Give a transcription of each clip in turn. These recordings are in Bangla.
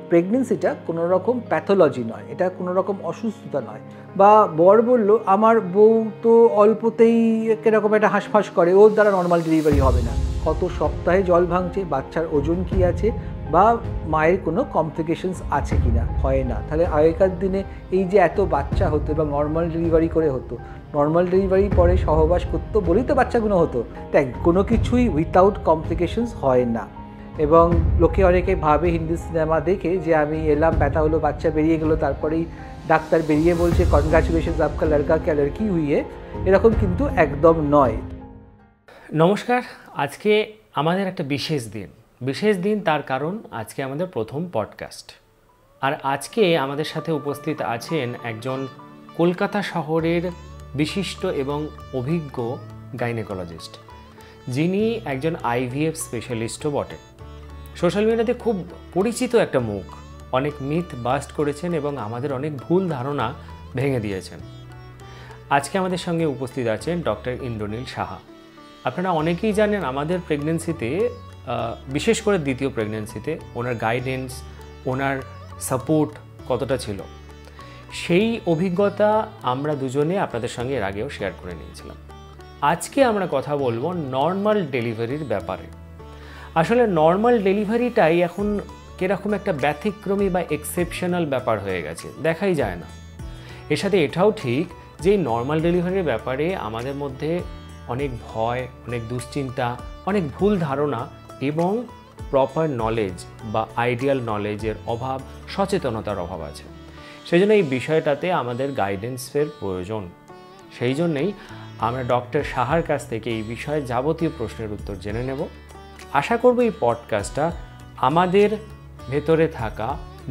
প্রেগনেন্সিটা কোনো রকম প্যাথোলজি নয়, এটা কোনো রকম অসুস্থতা নয়। বা বর বলল আমার বউ তো অল্পতেই কীরকম একটা হাঁসফাঁস করে, ওর দ্বারা নর্মাল ডেলিভারি হবে না। কত সপ্তাহে জল ভাঙছে, বাচ্চার ওজন কী আছে, বা মায়ের কোনো কমপ্লিকেশনস আছে কি না, হয় না। তাহলে আগেকার দিনে এই যে এত বাচ্চা হতো এবং নর্মাল ডেলিভারি করে হতো, নর্মাল ডেলিভারি পরে সহবাস করতো বলেই তো বাচ্চাগুলো হতো। তাই কোনো কিছুই উইথাউট কমপ্লিকেশনস হয় না। এবং লোকে অনেকে ভাবে হিন্দি সিনেমা দেখে যে আমি এলাম, ব্যথা হলো, বাচ্চা বেরিয়ে গেলো, তারপরেই ডাক্তার বেরিয়ে বলছে কনগ্রাচুলেশনস আপকা লড়কা কে লড়কি হুই है, এরকম কিন্তু একদম নয়। নমস্কার, আজকে আমাদের একটা বিশেষ দিন তার কারণ আজকে আমাদের প্রথম পডকাস্ট। আর আজকে আমাদের সাথে উপস্থিত আছেন একজন কলকাতা শহরের বিশিষ্ট এবং অভিজ্ঞ গাইনেকোলজিস্ট, যিনি একজন আইভিএফ স্পেশালিস্টও বটে। সোশ্যাল মিডিয়াতে খুব পরিচিত একটা মুখ, অনেক মিথ বাস্ট করেছেন এবং আমাদের অনেক ভুল ধারণা ভেঙে দিয়েছেন। আজকে আমাদের সঙ্গে উপস্থিত আছেন ডক্টর ইন্দ্রনীল সাহা। আপনারা অনেকেই জানেন আমাদের প্রেগনেন্সিতে, বিশেষ করে দ্বিতীয় প্রেগনেন্সিতে ওনার গাইডেন্স, ওনার সাপোর্ট কতটা ছিল, সেই অভিজ্ঞতা আমরা দুজনে আপনাদের সঙ্গে এর আগেও শেয়ার করে নিয়েছিলাম। আজকে আমরা কথা বলবো নর্মাল ডেলিভারির ব্যাপারে। আসলে নর্মাল ডেলিভারিটাই এখন কীরকম একটা ব্যতিক্রমী বা এক্সেপশনাল ব্যাপার হয়ে গেছে, দেখাই যায় না। এর সাথে এটাও ঠিক যে এই নর্মাল ডেলিভারির ব্যাপারে আমাদের মধ্যে অনেক ভয়, অনেক দুশ্চিন্তা, অনেক ভুল ধারণা এবং প্রপার নলেজ বা আইডিয়াল নলেজের অভাব, সচেতনতার অভাব আছে। সেই জন্য এই বিষয়টাতে আমাদের গাইডেন্সের প্রয়োজন। সেই জন্যেই আমরা ডক্টর সাহার কাছ থেকে এই বিষয়ে যাবতীয় প্রশ্নের উত্তর জেনে নেব। আশা করব এই পডকাস্টটা আমাদের ভেতরে থাকা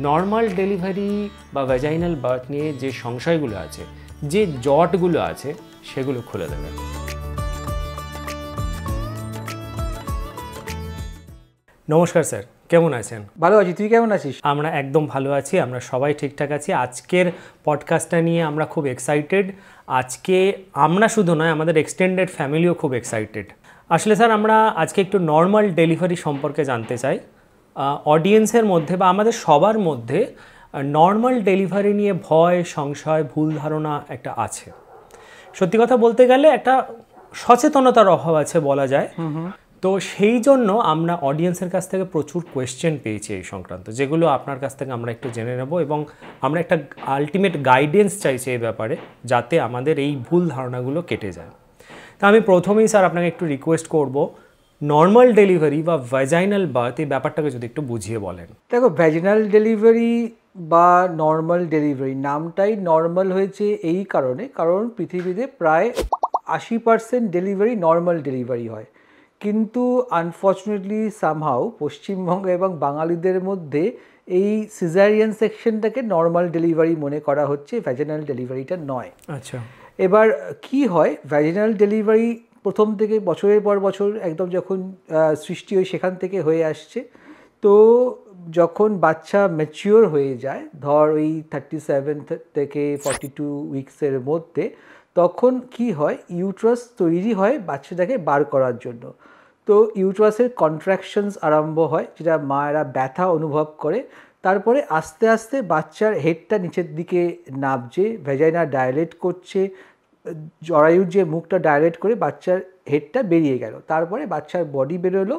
নর্মাল ডেলিভারি বা ভ্যাজাইনাল বার্থ নিয়ে যে সংশয়গুলো আছে, যে জটগুলো আছে, সেগুলো খুলে দেবে। নমস্কার স্যার, কেমন আছেন? ভালো আছি, তুই কেমন আছিস? আমরা একদম ভালো আছি, আমরা সবাই ঠিকঠাক আছি। আজকের পডকাস্টটা নিয়ে আমরা খুব এক্সাইটেড। আজকে আমরা শুধু নয়, আমাদের এক্সটেন্ডেড ফ্যামিলিও খুব এক্সাইটেড। আসলে স্যার, আমরা আজকে একটু নর্মাল ডেলিভারি সম্পর্কে জানতে চাই। অডিয়েন্সের মধ্যে বা আমাদের সবার মধ্যে নর্মাল ডেলিভারি নিয়ে ভয়, সংশয়, ভুল ধারণা একটা আছে। সত্যি কথা বলতে গেলে একটা সচেতনতার অভাব আছে বলা যায়। তো সেই জন্য আমরা অডিয়েন্সের কাছ থেকে প্রচুর কোয়েশ্চেন পেয়েছি এই সংক্রান্ত, যেগুলো আপনার কাছ থেকে আমরা একটু জেনে নেব এবং আমরা একটা আলটিমেট গাইডেন্স চাইছি এই ব্যাপারে, যাতে আমাদের এই ভুল ধারণাগুলো কেটে যায়। তা আমি প্রথমেই স্যার আপনাকে একটু রিকোয়েস্ট করব, নর্মাল ডেলিভারি বা ভ্যাজাইনাল বার্থ এই ব্যাপারটাকে যদি একটু বুঝিয়ে বলেন। দেখো, ভ্যাজিনাল ডেলিভারি বা নর্মাল ডেলিভারি নামটাই নর্মাল হয়েছে এই কারণ পৃথিবীতে প্রায় 80% ডেলিভারি নর্মাল ডেলিভারি হয়। কিন্তু আনফর্চুনেটলি সামহাউ পশ্চিমবঙ্গ এবং বাঙালিদের মধ্যে এই সিজারিয়ান সেকশনটাকে নর্মাল ডেলিভারি মনে করা হচ্ছে, ভ্যাজিনাল ডেলিভারিটা নয়। আচ্ছা, এবার কি হয়, ভ্যাজিনাল ডেলিভারি প্রথম থেকে বছরের পর বছর একদম যখন সৃষ্টি হয় সেখান থেকে হয়ে আসছে। তো যখন বাচ্চা ম্যাচিওর হয়ে যায়, ধর ওই 37 থেকে 42 উইক্সের মধ্যে, তখন কি হয়, ইউট্রাস তৈরি হয় বাচ্চাটাকে বার করার জন্য। তো ইউট্রাসের কন্ট্রাকশনস আরম্ভ হয়, যেটা মায়েরা ব্যথা অনুভব করে। তারপরে আস্তে আস্তে বাচ্চার হেডটা নিচের দিকে নামছে, ভ্যাজাইনা ডাইলেট করছে, জরায়ুর যে মুখটা ডাইলেট করে বাচ্চার হেডটা বেরিয়ে গেল। তারপরে বাচ্চার বডি বেরোলো।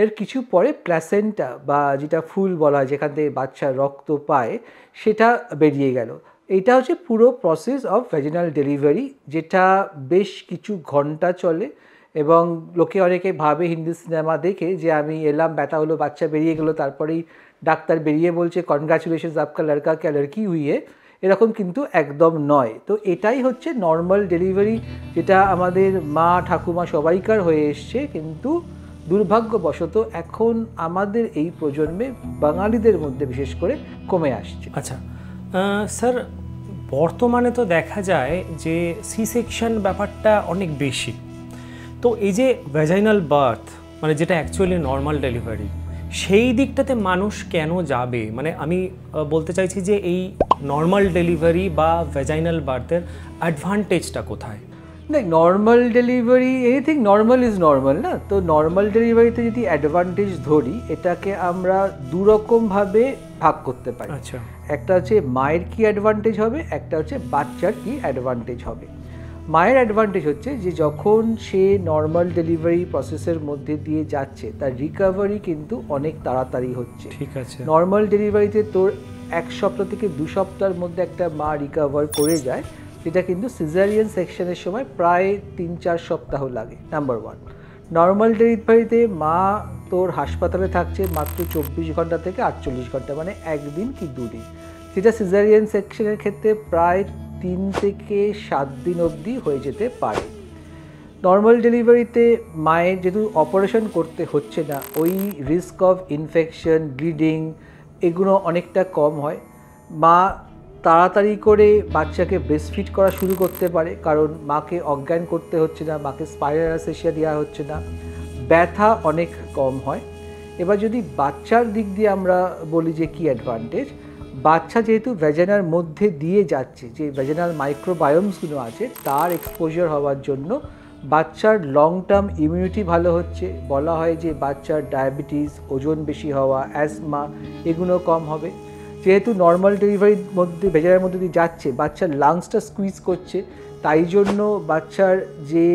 এর কিছু পরে প্ল্যাসেন্টা বা যেটা ফুল বলা হয়, যেখান থেকে বাচ্চা রক্ত পায়, সেটা বেরিয়ে গেল। এইটা হচ্ছে পুরো প্রসেস অফ ভ্যাজিনাল ডেলিভারি, যেটা বেশ কিছু ঘন্টা চলে। এবং লোকে অনেকে ভাবে হিন্দি সিনেমা দেখে যে আমি এলাম, ব্যথা হলো, বাচ্চা বেরিয়ে গেলো, তারপরেই ডাক্তার বেরিয়ে বলছে কনগ্রাচুলেশনস আপকা লড়কা কে লড়কি হুই है, এরকম কিন্তু একদম নয়। তো এটাই হচ্ছে নর্মাল ডেলিভারি, যেটা আমাদের মা ঠাকুমা সবাইকার হয়ে এসছে। কিন্তু দুর্ভাগ্যবশত এখন আমাদের এই প্রজন্মে বাঙালিদের মধ্যে বিশেষ করে কমে আসছে। আচ্ছা স্যার, বর্তমানে তো দেখা যায় যে সি সেকশন ব্যাপারটা অনেক বেশি। তো এই যে ভ্যাজাইনাল বার্থ মানে যেটা অ্যাকচুয়ালি নর্মাল ডেলিভারি, সেই দিকটাতে মানুষ কেন যাবে? মানে আমি বলতে চাইছি যে এই নর্মাল ডেলিভারি বা ভ্যাজাইনাল বার্থের অ্যাডভান্টেজটা কোথায়? দেখ, normal delivery, anything normal is normal না। তো নর্মাল ডেলিভারিতে যদি অ্যাডভান্টেজ ধরি, এটাকে আমরা দুরকমভাবে ভাগ করতে পারি। আচ্ছা, একটা হচ্ছে মায়ের কি অ্যাডভান্টেজ হবে, একটা হচ্ছে বাচ্চার কি অ্যাডভান্টেজ হবে। মায়ের অ্যাডভান্টেজ হচ্ছে যে যখন সে নর্মাল ডেলিভারি প্রসেসের মধ্যে দিয়ে যাচ্ছে, তার রিকভারি কিন্তু অনেক তাড়াতাড়ি হচ্ছে। ঠিক আছে। নর্মাল ডেলিভারিতে তোর 1 সপ্তাহ থেকে 2 সপ্তাহের মধ্যে একটা মা রিকভার করে যায়, যেটা কিন্তু সিজারিয়ান সেকশনের সময় প্রায় 3-4 সপ্তাহ লাগে, নাম্বার 1। নর্মাল ডেলিভারিতে মা তোর হাসপাতালে থাকছে মাত্র 24 ঘন্টা থেকে 48 ঘন্টা, মানে 1 দিন কি 2 দিন, যেটা সিজারিয়ান সেকশনের ক্ষেত্রে প্রায় 3 থেকে 7 দিন অবধি হয়ে যেতে পারে। নর্মাল ডেলিভারিতে মায়ের যেহেতু অপারেশন করতে হচ্ছে না, ওই রিস্ক অফ ইনফেকশন, ব্লিডিং এগুলো অনেকটা কম হয়। মা তাড়াতাড়ি করে বাচ্চাকে ব্রেস্টফিড করা শুরু করতে পারে, কারণ মাকে অজ্ঞান করতে হচ্ছে না, মাকে স্পাইনাল অ্যানেস্থেসিয়া দেওয়া হচ্ছে না, ব্যথা অনেক কম হয়। এবার যদি বাচ্চার দিক দিয়ে আমরা বলি যে কী অ্যাডভান্টেজ, বাচ্চা যেহেতু ভ্যাজানার মধ্যে দিয়ে যাচ্ছে, যে ভ্যাজানাল মাইক্রোবায়োমসগুলো আছে তার এক্সপোজার হওয়ার জন্য বাচ্চার লং টার্ম ইমিউনিটি ভালো হচ্ছে। বলা হয় যে বাচ্চার ডায়াবেটিস, ওজন বেশি হওয়া, অ্যাজমা এগুলো কম হবে। যেহেতু নর্মাল ডেলিভারির মধ্যে ভেজালের মধ্যে দিয়ে যাচ্ছে, বাচ্চার লাংসটা স্কুইজ করছে, তাই জন্য বাচ্চার যে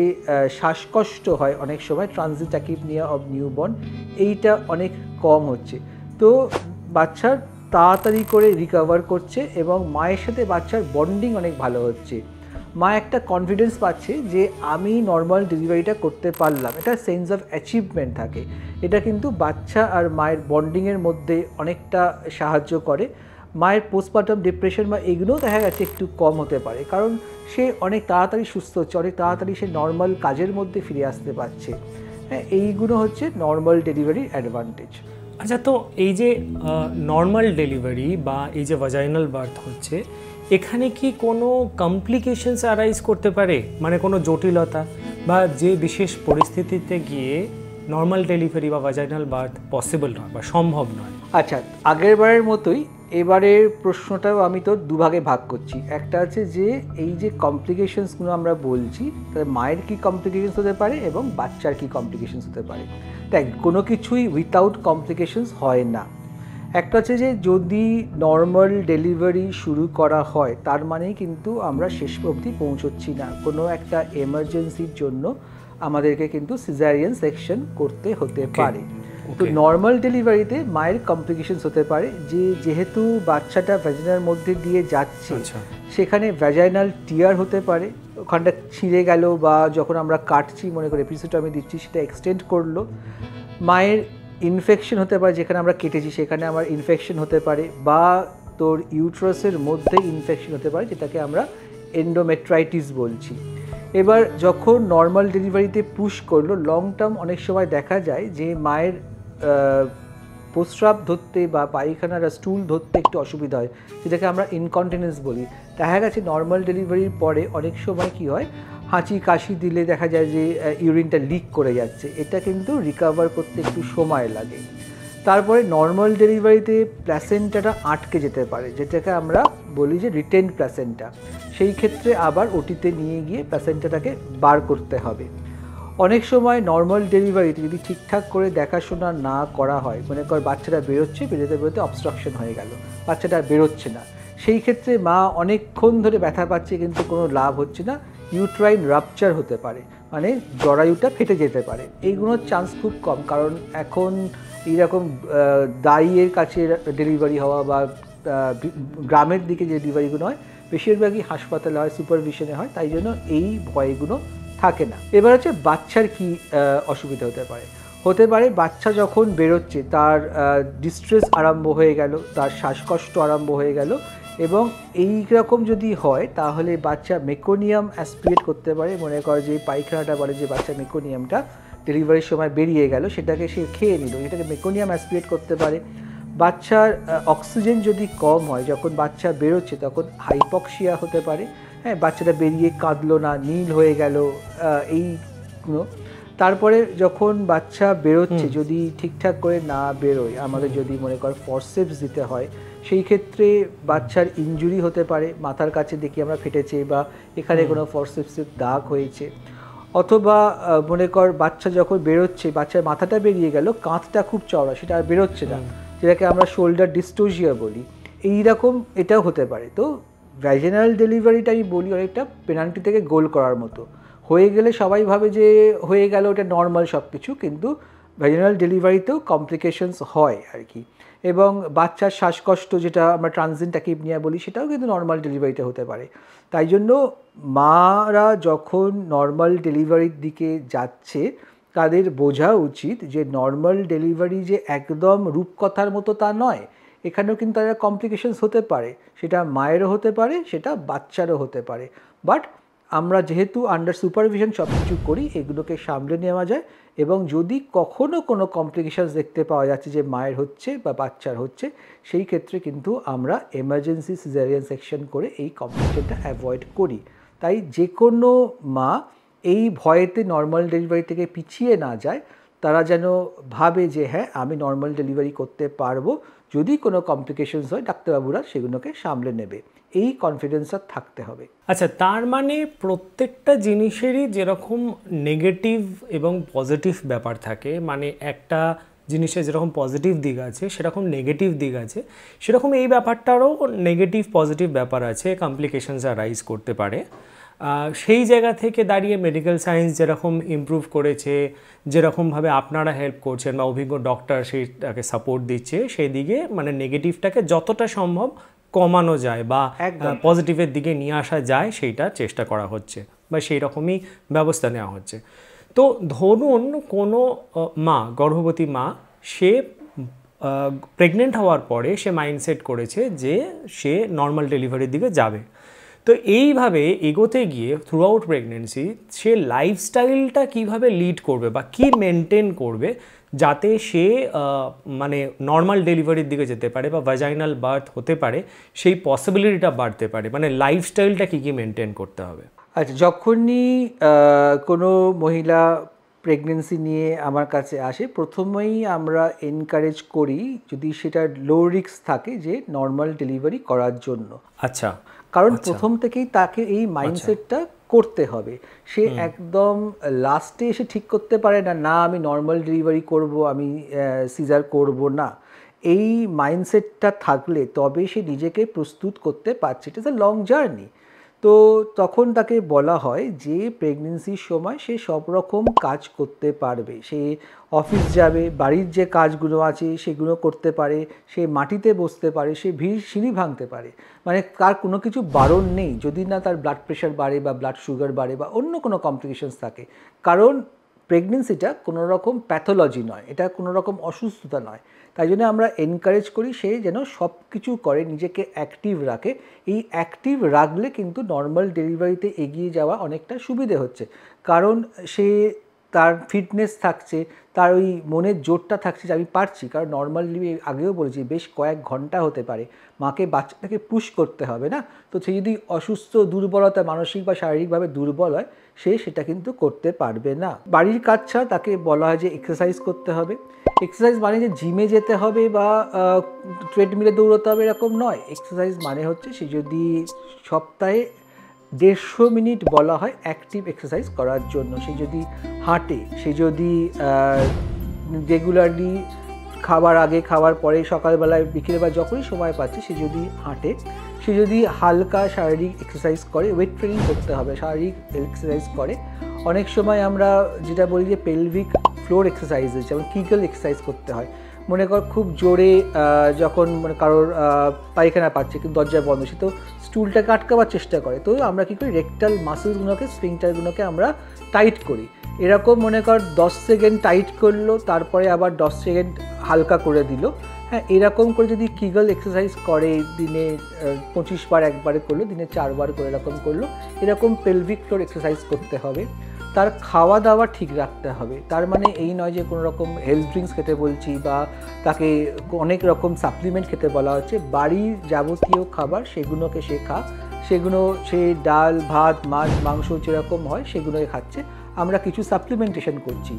শ্বাসকষ্ট হয় অনেক সময়, ট্রানজিট অ্যাকিপনিয়া অফ নিউবর্ন, এইটা অনেক কম হচ্ছে। তো বাচ্চার তাড়াতাড়ি করে রিকভার করছে এবং মায়ের সাথে বাচ্চার বন্ডিং অনেক ভালো হচ্ছে। মা একটা কনফিডেন্স পাচ্ছে যে আমি নর্মাল ডেলিভারিটা করতে পারলাম, এটা সেন্স অফ অ্যাচিভমেন্ট থাকে। এটা কিন্তু বাচ্চা আর মায়ের বন্ডিংয়ের মধ্যে অনেকটা সাহায্য করে। মায়ের পোস্টপার্টাম ডিপ্রেশন বা এগুলোও দেখা যাচ্ছে একটু কম হতে পারে, কারণ সে অনেক তাড়াতাড়ি সুস্থ হচ্ছে, অনেক তাড়াতাড়ি সে নর্মাল কাজের মধ্যে ফিরে আসতে পারছে। হ্যাঁ, এইগুলো হচ্ছে নর্মাল ডেলিভারির অ্যাডভান্টেজ। আচ্ছা, তো এই যে নর্মাল ডেলিভারি বা এই যে ভাজাইনাল বার্থ হচ্ছে, এখানে কি কোনো কমপ্লিকেশনস অ্যারাইজ করতে পারে, মানে কোনো জটিলতা বা যে বিশেষ পরিস্থিতিতে গিয়ে নর্মাল ডেলিভারি বা ভাজাইনাল বার্থ পসিবল নয় বা সম্ভব নয়? আচ্ছা, আগের বারের মতোই এবারের প্রশ্নটাও আমি তো দুভাগে ভাগ করছি। একটা আছে যে এই যে কমপ্লিকেশনসগুলো আমরা বলছি, তাহলে মায়ের কী কমপ্লিকেশনস হতে পারে এবং বাচ্চার কী কমপ্লিকেশনস হতে পারে। তাই কোনো কিছুই উইথাউট কমপ্লিকেশনস হয় না। একটা হচ্ছে যে যদি নর্মাল ডেলিভারি শুরু করা হয়, তার মানেই কিন্তু আমরা শেষ অবধি পৌঁছচ্ছি না, কোনো একটা এমার্জেন্সির জন্য আমাদেরকে কিন্তু সিজারিয়ান সেকশন করতে হতে পারে। তো নর্মাল ডেলিভারিতে মায়ের কমপ্লিকেশনস হতে পারে যে যেহেতু বাচ্চাটা ভ্যাজিনার মধ্যে দিয়ে যাচ্ছে, সেখানে ভ্যাজাইনাল টিয়ার হতে পারে, ওখানটা ছিঁড়ে গেল, বা যখন আমরা কাটছি মনে করে এপিসোডমি দিচ্ছি সেটা এক্সটেন্ড করলো। মায়ের ইনফেকশন হতে পারে, যেখানে আমরা কেটেছি সেখানে আমার ইনফেকশন হতে পারে, বা তোর ইউট্রাসের মধ্যে ইনফেকশন হতে পারে, যেটাকে আমরা এন্ডোমেট্রাইটিস বলছি। এবার যখন নর্মাল ডেলিভারিতে পুশ করলো, লং টার্ম অনেক সময় দেখা যায় যে মায়ের প্রস্রাব ধরতে বা পায়খানা বা স্টুল ধরতে একটু অসুবিধা হয়, যেটাকে আমরা ইনকন্টিনেন্স বলি। দেখা গেছে নর্মাল ডেলিভারির পরে অনেক সময় কি হয়, হাঁচি কাশি দিলে দেখা যায় যে ইউরিনটা লিক করে যাচ্ছে, এটা কিন্তু রিকভার করতে একটু সময় লাগে। তারপরে নর্মাল ডেলিভারিতে প্ল্যাসেন্টাটা আটকে যেতে পারে, যেটাকে আমরা বলি যে রিটেন্ড প্ল্যাসেন্টা। সেই ক্ষেত্রে আবার ওটিতে নিয়ে গিয়ে প্ল্যাসেন্টাটাকে বার করতে হবে। অনেক সময় নর্মাল ডেলিভারিতে যদি ঠিকঠাক করে দেখাশোনা না করা হয়, মনে কর বাচ্চাটা বেরোচ্ছে, বেরোতে বেরোতে অবস্ট্রাকশন হয়ে গেল, বাচ্চাটা বেরোচ্ছে না, সেই ক্ষেত্রে মা অনেকক্ষণ ধরে ব্যথা পাচ্ছে কিন্তু কোনো লাভ হচ্ছে না, ইউট্রাইন রাপচার হতে পারে, মানে জরায়ুটা ফেটে যেতে পারে। এইগুলোর চান্স খুব কম, কারণ এখন এইরকম দাইয়ের কাছে ডেলিভারি হওয়া বা গ্রামের দিকে যে ডেলিভারিগুলো হয় বেশিরভাগই হাসপাতালে হয়, সুপারভিশনে হয়, তাই জন্য এই ভয়গুলো থাকে না। এবার হচ্ছে বাচ্চার কি অসুবিধা হতে পারে বাচ্চা যখন বেরোচ্ছে তার ডিস্ট্রেস আরম্ভ হয়ে গেল, তার শ্বাসকষ্ট আরম্ভ হয়ে গেল, এবং এই রকম যদি হয় তাহলে বাচ্চা মেকোনিয়াম অ্যাসপিরেট করতে পারে। মনে কর যে পায়খানাটা বলে যে বাচ্চা মেকোনিয়ামটা ডেলিভারির সময় বেরিয়ে গেল, সেটাকে সে খেয়ে নিল, এটাকে মেকোনিয়াম অ্যাসপিরেট করতে পারে। বাচ্চার অক্সিজেন যদি কম হয়, যখন বাচ্চা বেরোচ্ছে তখন হাইপক্সিয়া হতে পারে। হ্যাঁ, বাচ্চাটা বেরিয়ে কাঁদলো না, নীল হয়ে গেল, এইগুলো। তারপরে যখন বাচ্চা বেরোচ্ছে, যদি ঠিকঠাক করে না বেরোয়, আমাদের যদি মনে কর ফরসেপস দিতে হয়, সেই ক্ষেত্রে বাচ্চার ইনজুরি হতে পারে, মাথার কাছে দেখি আমরা ফেটেছে বা এখানে কোনো ফরসেপসের দাগ হয়েছে, অথবা মনে কর বাচ্চা যখন বেরোচ্ছে, বাচ্চার মাথাটা বেরিয়ে গেল, কাঁধটা খুব চওড়া, সেটা আর বেরোচ্ছে না, যেটাকে আমরা শোল্ডার ডিস্টোজিয়া বলি, এইরকম এটাও হতে পারে। তো ভ্যাজিনাল ডেলিভারিটা আমি বলি অনেকটা পেনাল্টি থেকে গোল করার মতো। হয়ে গেলে সবাই ভাবে যে হয়ে গেল, ওটা নর্মাল সব কিছু, কিন্তু ভ্যাজিনাল ডেলিভারিতেও কমপ্লিকেশনস হয় আর কি। এবং বাচ্চার শ্বাসকষ্ট, যেটা আমরা ট্রানজিয়েন্ট ট্যাকিপনিয়া বলি, সেটাও কিন্তু নর্মাল ডেলিভারিতে হতে পারে। তাই জন্য মারা যখন নর্মাল ডেলিভারির দিকে যাচ্ছে, তাদের বোঝা উচিত যে নর্মাল ডেলিভারি যে একদম রূপকথার মতো তা নয়, এখানেও কিন্তু একটা কমপ্লিকেশনস হতে পারে, সেটা মায়েরও হতে পারে, সেটা বাচ্চারও হতে পারে। বাট আমরা যেহেতু আন্ডার সুপারভিশন সব কিছু করি, এগুলোকে সামলে নেওয়া যায়। এবং যদি কখনো কোনো কমপ্লিকেশনস দেখতে পাওয়া যাচ্ছে যে মায়ের হচ্ছে বা বাচ্চার হচ্ছে, সেই ক্ষেত্রে কিন্তু আমরা এমার্জেন্সি সিজারিয়ান সেকশন করে এই কমপ্লিকেশনটা অ্যাভয়েড করি। তাই যে কোনো মা এই ভয়েতে নর্মাল ডেলিভারি থেকে পিছিয়ে না যায়, তারা যেন ভাবে যে হ্যাঁ, আমি নর্মাল ডেলিভারি করতে পারবো, যদি কোনো কমপ্লিকেশনস হয় ডাক্তারবাবুরা সেগুলোকে সামলে নেবে, এই কনফিডেন্সটা থাকতে হবে। আচ্ছা, তার মানে প্রত্যেকটা জিনিসেরই যেরকম নেগেটিভ এবং পজিটিভ ব্যাপার থাকে, মানে একটা জিনিসের যেরকম পজিটিভ দিক আছে সেরকম নেগেটিভ দিক আছে, সেরকম এই ব্যাপারটারও নেগেটিভ পজিটিভ ব্যাপার আছে, কমপ্লিকেশনস রাইজ করতে পারে। সেই জায়গা থেকে দাঁড়িয়ে মেডিকেল সায়েন্স যেরকম ইমপ্রুভ করেছে, যেরকমভাবে আপনারা হেল্প করছেন বা অভিজ্ঞ ডক্টর সেইটাকে সাপোর্ট দিচ্ছে, সেই দিকে মানে নেগেটিভটাকে যতটা সম্ভব কমানো যায় বা পজিটিভের দিকে নিয়ে আসা যায়, সেইটা চেষ্টা করা হচ্ছে বা সেই রকমই ব্যবস্থা নেওয়া হচ্ছে। তো ধরুন কোনো মা, গর্ভবতী মা, সে প্রেগনেন্ট হওয়ার পরে সে মাইন্ডসেট করেছে যে সে নর্মাল ডেলিভারির দিকে যাবে। তো এইভাবে এগোতে গিয়ে থ্রু আউট প্রেগনেন্সি সে লাইফস্টাইলটা কীভাবে লিড করবে বা কী মেনটেন করবে, যাতে সে মানে নর্মাল ডেলিভারির দিকে যেতে পারে বা ভ্যাজাইনাল বার্থ হতে পারে, সেই পসিবিলিটিটা বাড়তে পারে, মানে লাইফস্টাইলটা কী কী মেনটেন করতে হবে? আচ্ছা, যখনই কোনো মহিলা প্রেগনেন্সি নিয়ে আমার কাছে আসে, প্রথমেই আমরা এনকারেজ করি, যদি সেটা লো রিস্ক থাকে, যে নর্মাল ডেলিভারি করার জন্য। আচ্ছা, কারণ প্রথম থেকেই তাকে এই মাইন্ডসেটটা করতে হবে। সে একদম লাস্টে এসে ঠিক করতে পারে না, না আমি নর্মাল ডেলিভারি করব, আমি সিজার করব না। এই মাইন্ডসেটটা থাকলে তবে সে নিজেকে প্রস্তুত করতে পারছে। It is a long journey. তো তখন তাকে বলা হয় যে প্রেগনেন্সির সময় সে সব রকম কাজ করতে পারবে, সে অফিস যাবে, বাড়ির যে কাজগুলো আছে সেগুলো করতে পারে, সে মাটিতে বসতে পারে, সে সিঁড়ি ভাঙতে পারে, মানে তার কোনো কিছু বারণ নেই, যদি না তার ব্লাড প্রেশার বাড়ে বা ব্লাড সুগার বাড়ে বা অন্য কোনো কমপ্লিকেশনস থাকে। কারণ প্রেগনেন্সিটা কোনো রকম প্যাথোলজি নয়, এটা কোনো রকম অসুস্থতা নয়। তাই জন্য আমরা এনকারেজ করি সে যেন সব কিছু করে, নিজেকে অ্যাক্টিভ রাখে। এই অ্যাক্টিভ রাখলে কিন্তু নর্মাল ডেলিভারিতে এগিয়ে যাওয়া অনেকটা সুবিধে হচ্ছে। কারণ সে তার ফিটনেস থাকছে, তার ওই মনের জোরটা থাকছে যে আমি পারছি। কারণ নর্মাল ডেলিভারি আগেও বলেছি বেশ কয়েক ঘন্টা হতে পারে, মাকে বাচ্চাটাকে পুশ করতে হবে না। তো সে যদি অসুস্থ, দুর্বলতা, মানসিক বা শারীরিকভাবে দুর্বল হয়, সে সেটা কিন্তু করতে পারবে না। বাড়ির কাজ ছাড়া তাকে বলা হয় যে এক্সারসাইজ করতে হবে। এক্সারসাইজ মানে যে জিমে যেতে হবে বা ট্রেডমিলে দৌড়াতে হবে এরকম নয়। এক্সারসাইজ মানে হচ্ছে সে যদি সপ্তাহে 150 মিনিট বলা হয় অ্যাক্টিভ এক্সারসাইজ করার জন্য, সে যদি হাঁটে, সে যদি রেগুলারলি খাবার আগে, খাবার পরে, সকালবেলায়, বিকেলবেলা যখনই সময় পাচ্ছে সে যদি হাঁটে, সে যদি হালকা শারীরিক এক্সারসাইজ করে, ওয়েট ট্রেনিং করতে হবে, শারীরিক এক্সারসাইজ করে। অনেক সময় আমরা যেটা বলি যে পেলভিক ফ্লোর এক্সারসাইজেস, যেমন কিগল এক্সারসাইজ করতে হয়। মনে কর খুব জোরে যখন মানে কারোর পায়খানা পাচ্ছে কিন্তু দরজা বন্ধ, সে তো স্টুলটাকে আটকাবার চেষ্টা করে, তো আমরা কী করি, রেকটাল মাসেলগুলোকে, স্ফিংটারগুলোকে আমরা টাইট করি। এরকম মনে কর 10 সেকেন্ড টাইট করলো, তারপরে আবার 10 সেকেন্ড হালকা করে দিল। হ্যাঁ, এরকম করে যদি কিগল এক্সারসাইজ করে, দিনে 25 বার একবারে করলো, দিনে 4 বার করে এরকম করলো, এরকম পেলভিক ফ্লোর এক্সারসাইজ করতে হবে। তার খাওয়া দাওয়া ঠিক রাখতে হবে। তার মানে এই নয় যে কোনো রকম হেলথ ড্রিঙ্কস খেতে বলছি বা তাকে অনেক রকম সাপ্লিমেন্ট খেতে বলা হচ্ছে। বাড়ির যাবতীয় খাবার সেগুলোকে সে খা, সেগুলো সে ডাল, ভাত, মাছ, মাংস যেরকম হয় সেগুলোই খাচ্ছে। আমরা কিছু সাপ্লিমেন্টেশন করছি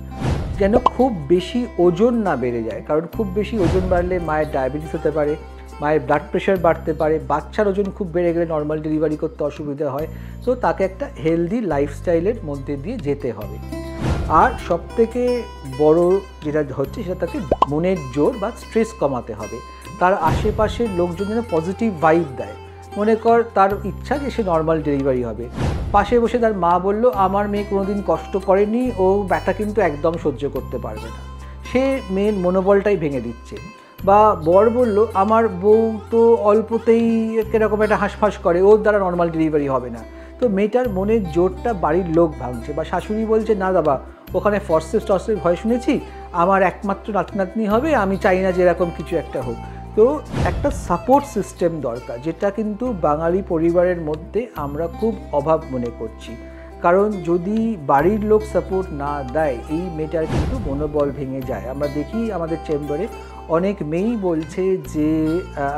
যেন খুব বেশি ওজন না বেড়ে যায়, কারণ খুব বেশি ওজন বাড়লে মায়ের ডায়াবেটিস হতে পারে, মায়ের ব্লাড প্রেশার বাড়তে পারে, বাচ্চার ওজন খুব বেড়ে গেলে নর্মাল ডেলিভারি করতে অসুবিধা হয়। তো তাকে একটা হেলদি লাইফস্টাইলের মধ্যে দিয়ে যেতে হবে। আর সবথেকে বড় যেটা হচ্ছে সেটা তাকে মনের জোর বা স্ট্রেস কমাতে হবে। তার আশেপাশের লোকজন যেন পজিটিভ ভাইব দেয়, মনে কর তার ইচ্ছা যে সে নর্মাল ডেলিভারি হবে, পাশে বসে তার মা বলল আমার মেয়ে কোনোদিন কষ্ট করেনি, ও ব্যথা কিন্তু একদম সহ্য করতে পারবে না, সে মেয়ের মনোবলটাই ভেঙে দিচ্ছে। বা বর বলল আমার বউ তো অল্পতেই কীরকম একটা হাঁসফাঁস করে, ওর দ্বারা নর্মাল ডেলিভারি হবে না। তো মেয়েটার মনের জোরটা বাড়ির লোক ভাঙছে। বা শাশুড়ি বলছে না বাবা, ওখানে ফর্সেস টর্সেস ভয় শুনেছি, আমার একমাত্র নাতনি হবে, আমি চাই না যে এরকম কিছু একটা হোক। তো একটা সাপোর্ট সিস্টেম দরকার, যেটা কিন্তু বাঙালি পরিবারের মধ্যে আমরা খুব অভাব মনে করছি। কারণ যদি বাড়ির লোক সাপোর্ট না দেয়, এই মেয়েটার কিন্তু মনোবল ভেঙে যায়। আমরা দেখি আমাদের চেম্বারে অনেক মেয়েই বলছে যে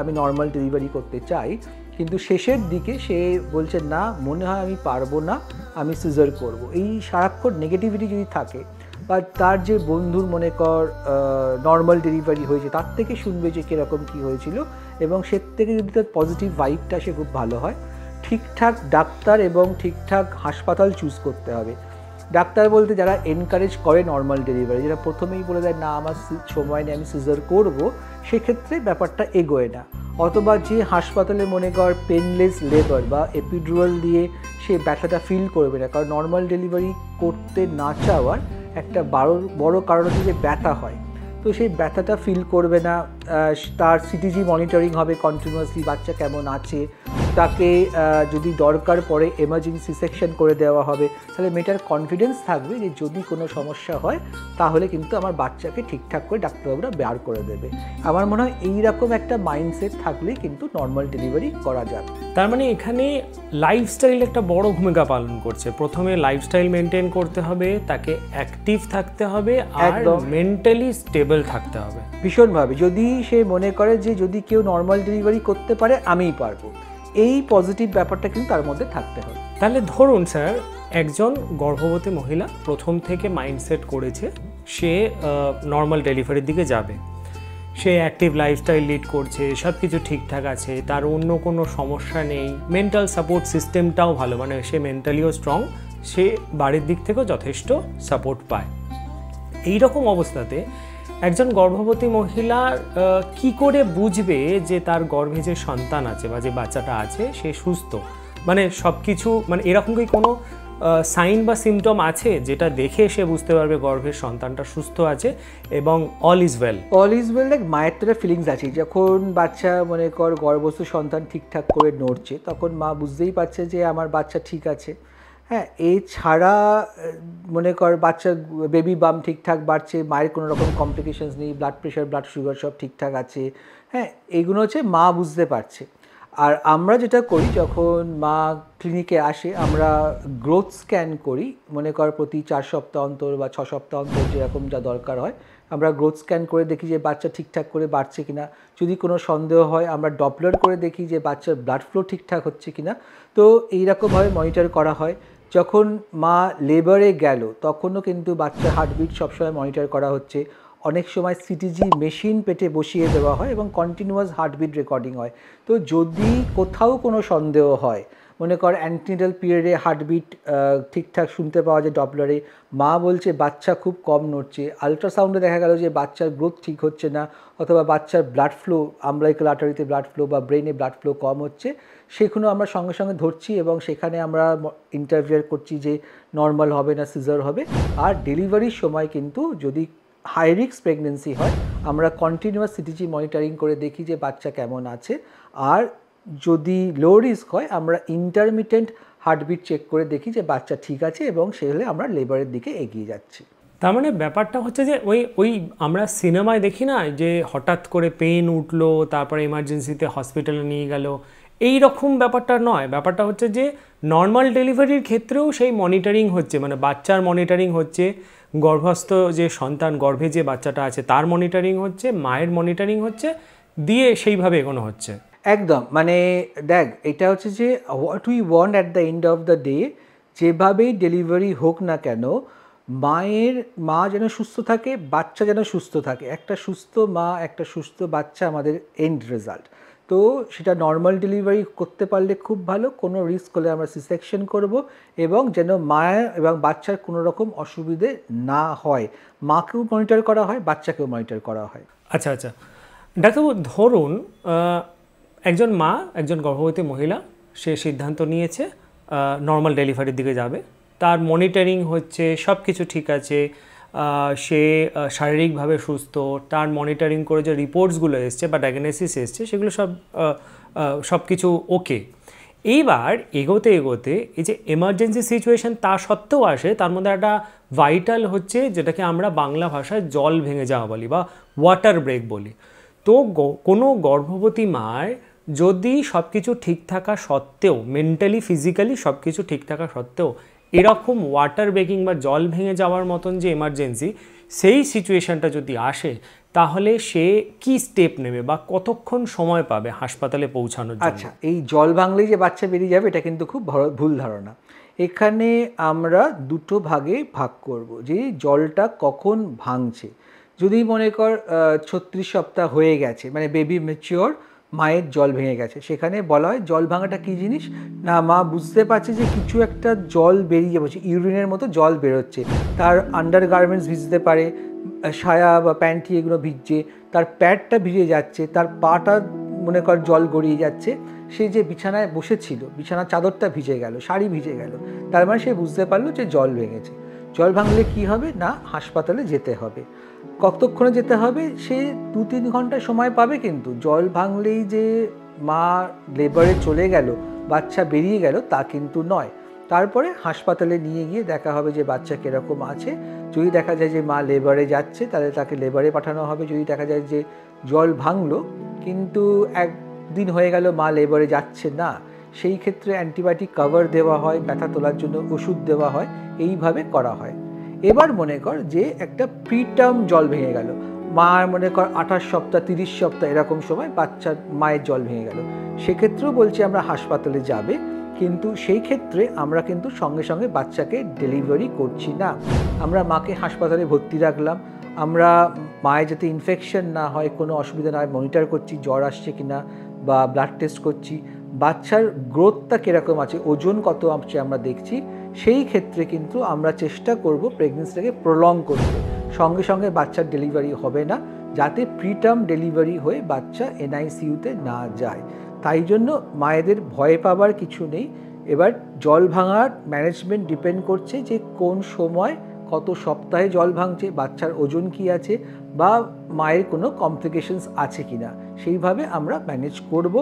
আমি নর্মাল ডেলিভারি করতে চাই, কিন্তু শেষের দিকে সে বলছে না, মনে হয় আমি পারবো না, আমি সিজার করব। এই সারাক্ষণ নেগেটিভিটি যদি থাকে, বা তার যে বন্ধুর মনে কর নর্মাল ডেলিভারি হয়েছে তার থেকে শুনবে যে কীরকম কী হয়েছিল, এবং সে থেকে যদি তার পজিটিভ ভাইবটা সে খুব ভালো হয়। ঠিকঠাক ডাক্তার এবং ঠিকঠাক হাসপাতাল চুজ করতে হবে। ডাক্তার বলতে যারা এনকারেজ করে নর্মাল ডেলিভারি, যারা প্রথমেই বলে দেয় না আমার সময় নেই, আমি সিজার করবো, সেক্ষেত্রে ব্যাপারটা এগোয় না। অথবা যে হাসপাতালে মনে কর পেনলেস লেবার বা এপিডুরাল দিয়ে সে ব্যথাটা ফিল করবে না, কারণ নর্মাল ডেলিভারি করতে না চাওয়ার একটা বড় কারণ হচ্ছে যে ব্যথা হয়। তো সেই ব্যথাটা ফিল করবে না। তার সিটিজি মনিটরিং হবে কন্টিনিউয়াসলি, বাচ্চা কেমন আছে, তাকে যদি দরকার পড়ে এমার্জেন্সি সেকশন করে দেওয়া হবে, তাহলে মেয়েটার কনফিডেন্স থাকবে যে যদি কোনো সমস্যা হয় তাহলে কিন্তু আমার বাচ্চাকে ঠিকঠাক করে ডাক্তারবাবুরা বের করে দেবে। আমার মনে হয় এইরকম একটা মাইন্ডসেট থাকলেই কিন্তু নর্মাল ডেলিভারি করা যাবে। তার মানে এখানে লাইফস্টাইল একটা বড় ভূমিকা পালন করছে। প্রথমে লাইফস্টাইল মেনটেন করতে হবে, তাকে অ্যাক্টিভ থাকতে হবে, আর মেন্টালি স্টেবল থাকতে হবে ভীষণভাবে। যদি সে মনে করে যে যদি কেউ নর্মাল ডেলিভারি করতে পারে আমিই পারবো, এই পজিটিভ ব্যাপারটা কিন্তু তার মধ্যে থাকতে হবে। তাহলে ধরুন স্যার, একজন গর্ভবতী মহিলা প্রথম থেকে মাইন্ডসেট করেছে সে নর্মাল ডেলিভারির দিকে যাবে, সে অ্যাক্টিভ লাইফস্টাইল লিড করছে, সব কিছু ঠিকঠাক আছে, তার অন্য কোনো সমস্যা নেই, মেন্টাল সাপোর্ট সিস্টেমটাও ভালো, মানে সে মেন্টালিও স্ট্রং, সে বাড়ির দিক থেকেও যথেষ্ট সাপোর্ট পায়। এই রকম অবস্থাতে একজন গর্ভবতী মহিলা কি করে বুঝবে যে তার গর্ভে যে সন্তান আছে বা যে বাচ্চাটা আছে সে সুস্থ? মানে সব কিছু, মানে এরকম কি কোনো সাইন বা সিমটম আছে যেটা দেখে সে বুঝতে পারবে গর্ভের সন্তানটা সুস্থ আছে এবং all is well? All is well, like মায়ের তো একটা ফিলিংস আছে। যখন বাচ্চা মনে কর গর্ভস্থ সন্তান ঠিকঠাক করে নড়ছে, তখন মা বুঝতেই পারছে যে আমার বাচ্চা ঠিক আছে। হ্যাঁ, এছাড়া মনে কর বাচ্চার বেবি বাম ঠিকঠাক বাড়ছে, মায়ের কোনো রকম কমপ্লিকেশনস নেই, ব্লাড প্রেশার ব্লাড সুগার সব ঠিকঠাক আছে, হ্যাঁ, এইগুলো হচ্ছে মা বুঝতে পারছে। আর আমরা যেটা করি, যখন মা ক্লিনিকে আসে আমরা গ্রোথ স্ক্যান করি, মনে কর প্রতি 4 সপ্তাহ অন্তর বা 6 সপ্তাহ অন্তর যেরকম যা দরকার হয়, আমরা গ্রোথ স্ক্যান করে দেখি যে বাচ্চা ঠিকঠাক করে বাড়ছে কিনা। যদি কোনো সন্দেহ হয় আমরা ডপলার করে দেখি যে বাচ্চার ব্লাড ফ্লো ঠিকঠাক হচ্ছে কিনা। তো এইরকমভাবে মনিটর করা হয়। যখন মা লেবারে গেল তখনও কিন্তু বাচ্চার হার্টবিট সবসময় মনিটর করা হচ্ছে। অনেক সময় সিটিজি মেশিন পেটে বসিয়ে দেওয়া হয় এবং কন্টিনিউয়াস হার্টবিট রেকর্ডিং হয়। তো যদি কোথাও কোনো সন্দেহ হয়, মনে কর অ্যান্টিনেটাল পিরিয়ডে হার্টবিট ঠিকঠাক শুনতে পাওয়া যায় ডপলারে, মা বলছে বাচ্চা খুব কম নড়ছে, আলট্রাসাউন্ডে দেখা গেল যে বাচ্চার গ্রোথ ঠিক হচ্ছে না, অথবা বাচ্চার ব্লাড ফ্লো, আমব্লাইকাল আর্টারিতে ব্লাড ফ্লো বা ব্রেনে ব্লাড ফ্লো কম হচ্ছে, সেগুলো আমরা সঙ্গে সঙ্গে ধরছি এবং সেখানে আমরা ইন্টারভিউ করছি যে নর্মাল হবে না সিজার হবে। আর ডেলিভারির সময় কিন্তু যদি হাই রিস্ক প্রেগনেন্সি হয় আমরা কন্টিনিউয়াস সিটিজি মনিটরিং করে দেখি যে বাচ্চা কেমন আছে। আর যদি লো রিস্ক হয় আমরা ইন্টারমিটেন্ট হার্টবিট চেক করে দেখি যে বাচ্চা ঠিক আছে, এবং সেগুলো আমরা লেবারের দিকে এগিয়ে যাচ্ছি। তার মানে ব্যাপারটা হচ্ছে যে ওই আমরা সিনেমায় দেখি না যে হঠাৎ করে পেন উঠলো, তারপরে এমার্জেন্সিতে হসপিটালে নিয়ে গেল, এই রকম ব্যাপারটা নয়। ব্যাপারটা হচ্ছে যে নর্মাল ডেলিভারির ক্ষেত্রেও সেই মনিটরিং হচ্ছে, মানে বাচ্চার মনিটরিং হচ্ছে, গর্ভস্থ যে সন্তান, গর্ভে যে বাচ্চাটা আছে তার মনিটরিং হচ্ছে, মায়ের মনিটরিং হচ্ছে, দিয়ে সেইভাবে এগোনো হচ্ছে। একদম, মানে দেখ এটা হচ্ছে যে what we want at the end of the day, যেভাবেই ডেলিভারি হোক না কেন মা যেন সুস্থ থাকে, বাচ্চা যেন সুস্থ থাকে। একটা সুস্থ মা, একটা সুস্থ বাচ্চা আমাদের এন্ড রেজাল্ট। তো সেটা নর্মাল ডেলিভারি করতে পারলে খুব ভালো, কোনো রিস্ক হলে আমরা সি সেকশন করবো, এবং যেন মা এবং বাচ্চার কোনো রকম অসুবিধে না হয়। মাকেও মনিটর করা হয়, বাচ্চাকেও মনিটর করা হয়। আচ্ছা আচ্ছা ডাক্তারবাবু, ধরুন একজন মা, একজন গর্ভবতী মহিলা, সে সিদ্ধান্ত নিয়েছে নর্মাল ডেলিভারির দিকে যাবে, তার মনিটরিং হচ্ছে, সব কিছু ঠিক আছে, সে শারীরিকভাবে সুস্থ, তার মনিটরিং করে যে রিপোর্টসগুলো এসছে বা ডায়াগনোসিস এসছে সেগুলো সব কিছু ওকে। এইবার এগোতে এগোতে এই যে এমার্জেন্সি সিচুয়েশান তা সত্ত্বেও আসে, তার মধ্যে একটা ভাইটাল হচ্ছে যেটাকে আমরা বাংলা ভাষায় জল ভেঙে যাওয়া বলি বা ওয়াটার ব্রেক বলি। তো কোনো গর্ভবতী মায়ের যদি সব কিছু ঠিক থাকা সত্ত্বেও, মেন্টালি ফিজিক্যালি সব কিছু ঠিক থাকা সত্ত্বেও এরকম ওয়াটার ব্রেকিং বা জল ভেঙে যাওয়ার মতন যে এমার্জেন্সি, সেই সিচুয়েশানটা যদি আসে, তাহলে সে কি স্টেপ নেবে বা কতক্ষণ সময় পাবে হাসপাতালে পৌঁছানোর জন্য? আচ্ছা, এই জল ভাঙলেই যে বাচ্চা বেরিয়ে যাবে এটা কিন্তু খুব ভুল ধারণা। এখানে আমরা দুটো ভাগে ভাগ করব, যে জলটা কখন ভাঙছে। যদি মনে কর 36 সপ্তাহ হয়ে গেছে, মানে বেবি ম্যাচিওর, মায়ের জল ভেঙে গেছে, সেখানে বলা হয় জল ভাঙাটা কী জিনিস না, মা বুঝতে পারছে যে কিছু একটা জল বেরিয়ে যাচ্ছে, ইউরিনের মতো জল বেরোচ্ছে, তার আন্ডার গার্মেন্টস ভিজতে পারে, সায়া বা প্যান্টি এগুলো ভিজছে, তার প্যাডটা ভিজে যাচ্ছে, তার পাটা মনে কর জল গড়িয়ে যাচ্ছে, সে যে বিছানায় বসেছিল বিছানার চাদরটা ভিজে গেল, শাড়ি ভিজে গেল, তার মানে সে বুঝতে পারলো যে জল ভেঙেছে। জল ভাঙলে কি হবে না, হাসপাতালে যেতে হবে। কতক্ষণে যেতে হবে, সে 2-3 ঘন্টা সময় পাবে। কিন্তু জল ভাঙলেই যে মা লেবারে চলে গেল, বাচ্চা বেরিয়ে গেল, তা কিন্তু নয়। তারপরে হাসপাতালে নিয়ে গিয়ে দেখা হবে যে বাচ্চা কীরকম আছে। যদি দেখা যায় যে মা লেবারে যাচ্ছে, তাহলে তাকে লেবারে পাঠানো হবে। যদি দেখা যায় যে জল ভাঙলো কিন্তু একদিন হয়ে গেল মা লেবারে যাচ্ছে না, সেই ক্ষেত্রে অ্যান্টিবায়োটিক কভার দেওয়া হয়, ব্যথা তোলার জন্য ওষুধ দেওয়া হয়, এইভাবে করা হয়। এবার মনে কর যে একটা প্রিটার্ম জল ভেঙে গেল, মার মনে কর 28 সপ্তাহ 30 সপ্তাহ এরকম সময় মায়ের জল ভেঙে গেল, সেক্ষেত্রেও বলছি আমরা হাসপাতালে যাবে। কিন্তু সেই ক্ষেত্রে আমরা কিন্তু সঙ্গে সঙ্গে বাচ্চাকে ডেলিভারি করছি না, আমরা মাকে হাসপাতালে ভর্তি রাখলাম। আমরা মায়ের যাতে ইনফেকশন না হয়, কোনো অসুবিধা না হয় মনিটর করছি, জ্বর আসছে কিনা বা ব্লাড টেস্ট করছি, বাচ্চার গ্রোথটা কীরকম আছে, ওজন কত আছে আমরা দেখছি। সেই ক্ষেত্রে কিন্তু আমরা চেষ্টা করব প্রেগনেন্সিটাকে প্রলং করতে। সঙ্গে সঙ্গে বাচ্চার ডেলিভারি হবে না, যাতে প্রিটার্ম ডেলিভারি হয়ে বাচ্চা এনআইসিইউতে না যায়। তাই জন্য মায়েদের ভয় পাবার কিছু নেই। এবার জল ভাঙার ম্যানেজমেন্ট ডিপেন্ড করছে যে কোন সময়, কত সপ্তাহে জল ভাঙছে, বাচ্চার ওজন কি আছে, বা মায়ের কোনো কমপ্লিকেশনস আছে কি না, সেইভাবে আমরা ম্যানেজ করব।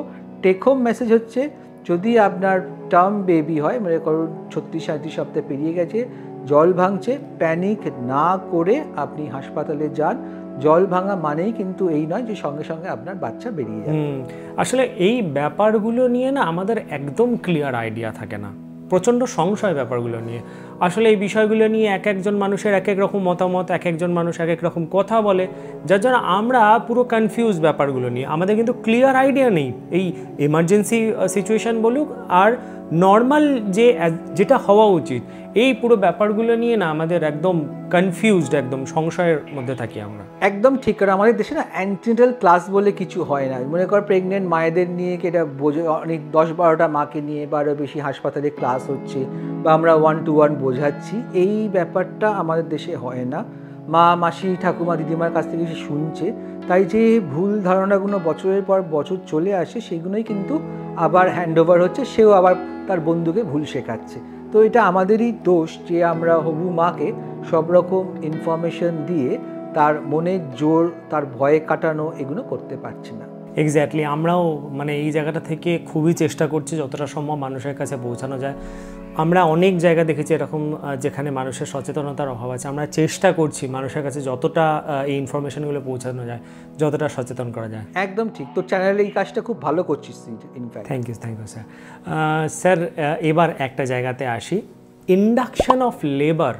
টেক হোম মেসেজ হচ্ছে, যদি আপনার টার্ম বেবি হয়, মনে করুন 36-37 সপ্তাহ পেরিয়ে গেছে, জল ভাঙছে, প্যানিক না করে আপনি হাসপাতালে যান। জল ভাঙা মানেই কিন্তু এই নয় যে সঙ্গে সঙ্গে আপনার বাচ্চা বেরিয়ে যাবে। আসলে এই ব্যাপারগুলো নিয়ে না আমাদের একদম ক্লিয়ার আইডিয়া থাকে না, প্রচণ্ড সংশয় ব্যাপারগুলো নিয়ে। আসলে এই বিষয়গুলো নিয়ে এক একজন মানুষের এক এক রকম মতামত, এক একজন মানুষ এক এক রকম কথা বলে, যার জন্য আমরা পুরো কনফিউজ ব্যাপারগুলো নিয়ে। আমাদের কিন্তু ক্লিয়ার আইডিয়া নেই এই এমার্জেন্সি সিচুয়েশান বলুক আর নর্মাল যেটা হওয়া উচিত, এই পুরো ব্যাপারগুলো নিয়ে না আমাদের একদম কনফিউজড, একদম সংশয়ের মধ্যে থাকি আমরা। একদম ঠিক করে, আমাদের দেশে না অ্যান্টিনাটাল ক্লাস বলে কিছু হয় না। মনে কর প্রেগনেন্ট মায়েদের নিয়ে এটা অনেক 10-12টা মাকে নিয়ে বা আরও বেশি হাসপাতালে ক্লাস হচ্ছে, বা আমরা 1-to-1 বোঝাচ্ছি, এই ব্যাপারটা আমাদের দেশে হয় না। মা, মাসি, ঠাকুমা, দিদিমার কাছ থেকে সে শুনছে, তাই যে ভুল ধারণাগুলো বছরের পর বছর চলে আসে, সেগুলোই কিন্তু আবার হ্যান্ডওভার হচ্ছে, সেও আবার তার বন্ধুকে ভুল শেখাচ্ছে। তো এটা আমাদেরই দোষ যে আমরা হবু মাকে সব রকম ইনফরমেশন দিয়ে তার মনের জোর, তার ভয় কাটানো, এগুলো করতে পারছি না। এক্স্যাক্টলি, আমরাও মানে এই জায়গাটা থেকে খুবই চেষ্টা করছি যতটা সম্ভব মানুষের কাছে পৌঁছানো যায়। আমরা অনেক জায়গা দেখেছি এরকম যেখানে মানুষের সচেতনতার অভাব আছে, আমরা চেষ্টা করছি মানুষের কাছে যতটা এই ইনফরমেশনগুলো পৌঁছানো যায়, যতটা সচেতন করা যায়। একদম ঠিক, তো চ্যানেলে এই কাজটা খুব ভালো করছিস in fact. Thank you sir. Sir, এবার একটা জায়গাতে আসি, ইন্ডাকশন অফ লেবার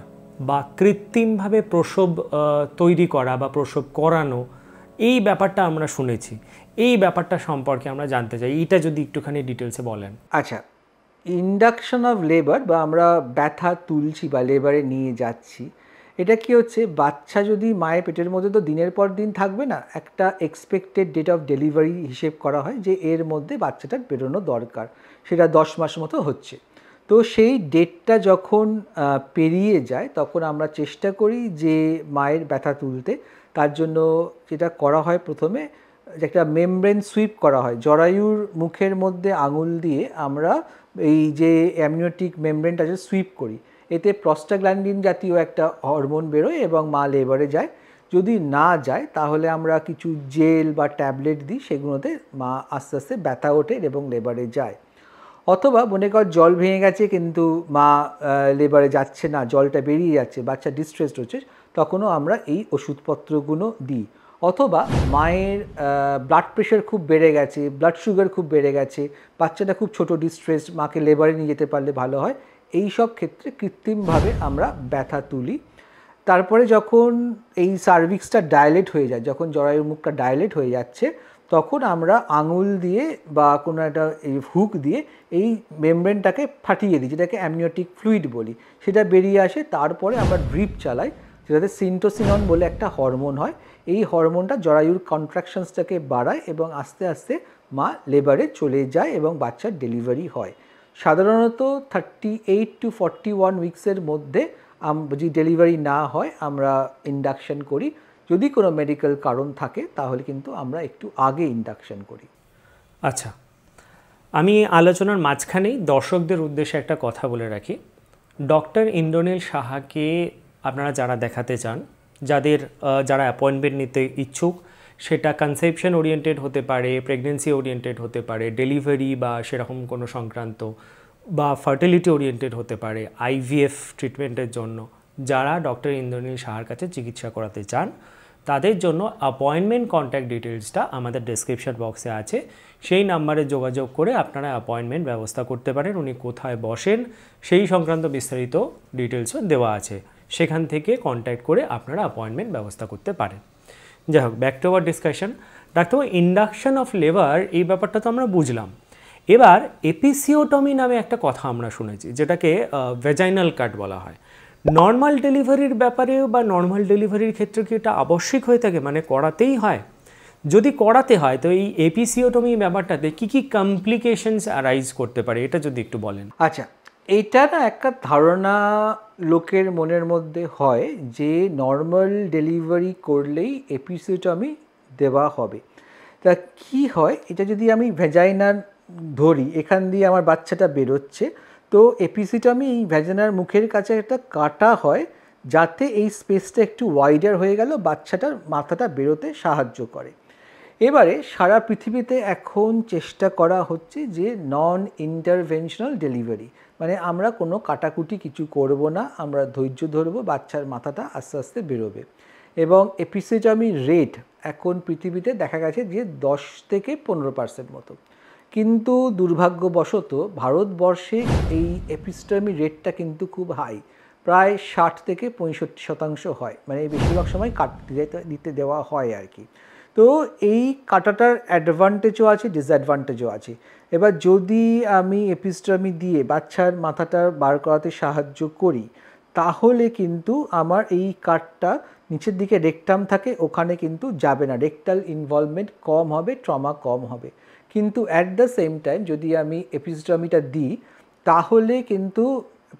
বা কৃত্রিমভাবে প্রসব তৈরি করা বা প্রসব করানো, এই ব্যাপারটা আমরা শুনেছি, এই ব্যাপারটা সম্পর্কে আমরা জানতে চাই, এইটা যদি একটুখানি ডিটেলসে বলেন। আচ্ছা, ইন্ডাকশন অফ লেবার বা আমরা ব্যথা তুলছি বা লেবারে নিয়ে যাচ্ছি, এটা কি হচ্ছে, বাচ্চা যদি মায়ের পেটের মধ্যে তো দিনের পর দিন থাকবে না, একটা এক্সপেক্টেড ডেট অফ ডেলিভারি হিসেব করা হয় যে এর মধ্যে বাচ্চাটার বেরোনো দরকার, সেটা 10 মাস মতো হচ্ছে। তো সেই ডেটটা যখন পেরিয়ে যায় তখন আমরা চেষ্টা করি যে মায়ের ব্যথা তুলতে। তার জন্য যেটা করা হয়, প্রথমে একটা মেমব্রেন সুইপ করা হয়, জরায়ুর মুখের মধ্যে আঙুল দিয়ে আমরা এই যে অ্যামনিওটিক মেমব্রেনটা যে সুইপ করি, এতে প্রস্টাগ্ল্যান্ডিন জাতীয় একটা হরমোন বেরোয় এবং মা লেবারে যায়। যদি না যায় তাহলে আমরা কিছু জেল বা ট্যাবলেট দিই, সেগুলোতে মা আস্তে আস্তে ব্যথা ওঠে এবং লেবারে যায়। অথবা মনে কর জল ভেঙে গেছে কিন্তু মা লেবারে যাচ্ছে না, জলটা বেরিয়ে যাচ্ছে, বাচ্চা ডিস্ট্রেসড হচ্ছে, তখনও আমরা এই ওষুধপত্রগুলো দিই। অথবা মায়ের ব্লাড প্রেশার খুব বেড়ে গেছে, ব্লাড সুগার খুব বেড়ে গেছে, বাচ্চাটা খুব ছোট ডিস্ট্রেসড, মাকে লেবারে নিয়ে যেতে পারলে ভালো হয়, এই সব ক্ষেত্রে কৃত্রিমভাবে আমরা ব্যথা তুলি। তারপরে যখন এই সার্ভিক্সটা ডায়লেট হয়ে যায়, যখন জরায়ুর মুখটা ডায়লেট হয়ে যাচ্ছে, তখন আমরা আঙুল দিয়ে বা কোনো একটা এই হুক দিয়ে এই মেমব্রেনটাকে ফাটিয়ে দিই, যেটাকে অ্যামনিওটিক ফ্লুইড বলি, সেটা বেরিয়ে আসে। তারপরে আমরা ড্রিপ চালাই, যেটাতে সিন্টোসিনন বলে একটা হরমোন হয়। এই হরমোনটা জরায়ুর কন্ট্রাকশনসটাকে বাড়ায় এবং আস্তে আস্তে মা লেবারে চলে যায় এবং বাচ্চার ডেলিভারি হয়। সাধারণত 38 to 41 উইক্সের মধ্যে যদি ডেলিভারি না হয় আমরা ইন্ডাকশন করি। যদি কোনো মেডিকেল কারণ থাকে তাহলে কিন্তু আমরা একটু আগে ইন্ডাকশন করি। আচ্ছা, আমি আলোচনার মাঝখানেই দর্শকদের উদ্দেশ্যে একটা কথা বলে রাখি। ডক্টর ইন্দ্রনীল সাহাকে আপনারা যারা দেখাতে চান, যারা অ্যাপয়েন্টমেন্ট নিতে ইচ্ছুক, সেটা কনসেপশন ওরিয়েন্টেড হতে পারে, প্রেগনেন্সি ওরিয়েন্টেড হতে পারে, ডেলিভারি বা সেরকম কোনো সংক্রান্ত, বা ফার্টিলিটি ওরিয়েন্টেড হতে পারে, আইভিএফ ট্রিটমেন্টের জন্য, যারা ডক্টর ইন্দ্রনীল সাহার কাছে চিকিৎসা করাতে চান, তাদের জন্য অ্যাপয়েন্টমেন্ট কন্ট্যাক্ট ডিটেলসটা আমাদের ডেসক্রিপশন বক্সে আছে। সেই নাম্বারে যোগাযোগ করে আপনারা অ্যাপয়েন্টমেন্ট ব্যবস্থা করতে পারেন। উনি কোথায় বসেন সেই সংক্রান্ত বিস্তারিত ডিটেলসও দেওয়া আছে, সেখান থেকে কন্ট্যাক্ট করে আপনারা অ্যাপয়েন্টমেন্ট ব্যবস্থা করতে পারেন। যাই হোক, ব্যাক টু আওয়ার ডিসকাশন। ডাক্তারবাবু, ইন্ডাকশন অফ লেবার এই ব্যাপারটা তো আমরা বুঝলাম। এবার এপিসিওটমি নামে একটা কথা আমরা শুনেছি, যেটাকে ভেজাইনাল কাট বলা হয়। নর্মাল ডেলিভারির ব্যাপারেও বা নর্মাল ডেলিভারির ক্ষেত্রে কি এটা আবশ্যিক হয়ে থাকে, মানে করাতেই হয়? যদি করাতে হয় তো এই এপিসিওটমি ব্যাপারটাতে কি কি কমপ্লিকেশনস অ্যারাইজ করতে পারে, এটা যদি একটু বলেন। আচ্ছা, এটা না একটা ধারণা লোকের মনের মধ্যে হয় যে নর্মাল ডেলিভারি করলেই এপিসিওটমি দেওয়া হবে। তা কি হয়, এটা যদি আমি ভেজাইনার ধরি, এখান দিয়ে আমার বাচ্চাটা বেরোচ্ছে, তো এপিসিটমি এই ভ্যাজানার মুখের কাছে একটা কাটা হয়, যাতে এই স্পেসটা একটু ওয়াইডার হয়ে গেল, বাচ্চাটার মাথাটা বেরোতে সাহায্য করে। এবারে সারা পৃথিবীতে এখন চেষ্টা করা হচ্ছে যে নন ইন্টারভেনশনাল ডেলিভারি, মানে আমরা কোনো কাটাকুটি কিছু করব না, আমরা ধৈর্য ধরবো, বাচ্চার মাথাটা আস্তে আস্তে বেরোবে। এবং এপিসিটমি রেট এখন পৃথিবীতে দেখা গেছে যে 10 থেকে 15% মতো। কিন্তু দুর্ভাগ্যবশত ভারতবর্ষে এই এপিস্টমি রেটটা কিন্তু খুব হাই, প্রায় 60 থেকে 65% হয়, মানে বেশিরভাগ সময় দিতে দেওয়া হয় আর কি। তো এই কাটাটার অ্যাডভান্টেজও আছে, ডিসঅ্যাডভান্টেজও আছে। এবার যদি আমি এপিস্টমি দিয়ে বাচ্চার মাথাটা বার করাতে সাহায্য করি, তাহলে কিন্তু আমার এই কাটটা নিচের দিকে রেকটাম থাকে, ওখানে কিন্তু যাবে না, রেকটাল ইনভলভমেন্ট কম হবে, ট্রমা কম হবে। কিন্তু অ্যাট দ্য সেম টাইম যদি আমি এপিসিটমিটা দিই, তাহলে কিন্তু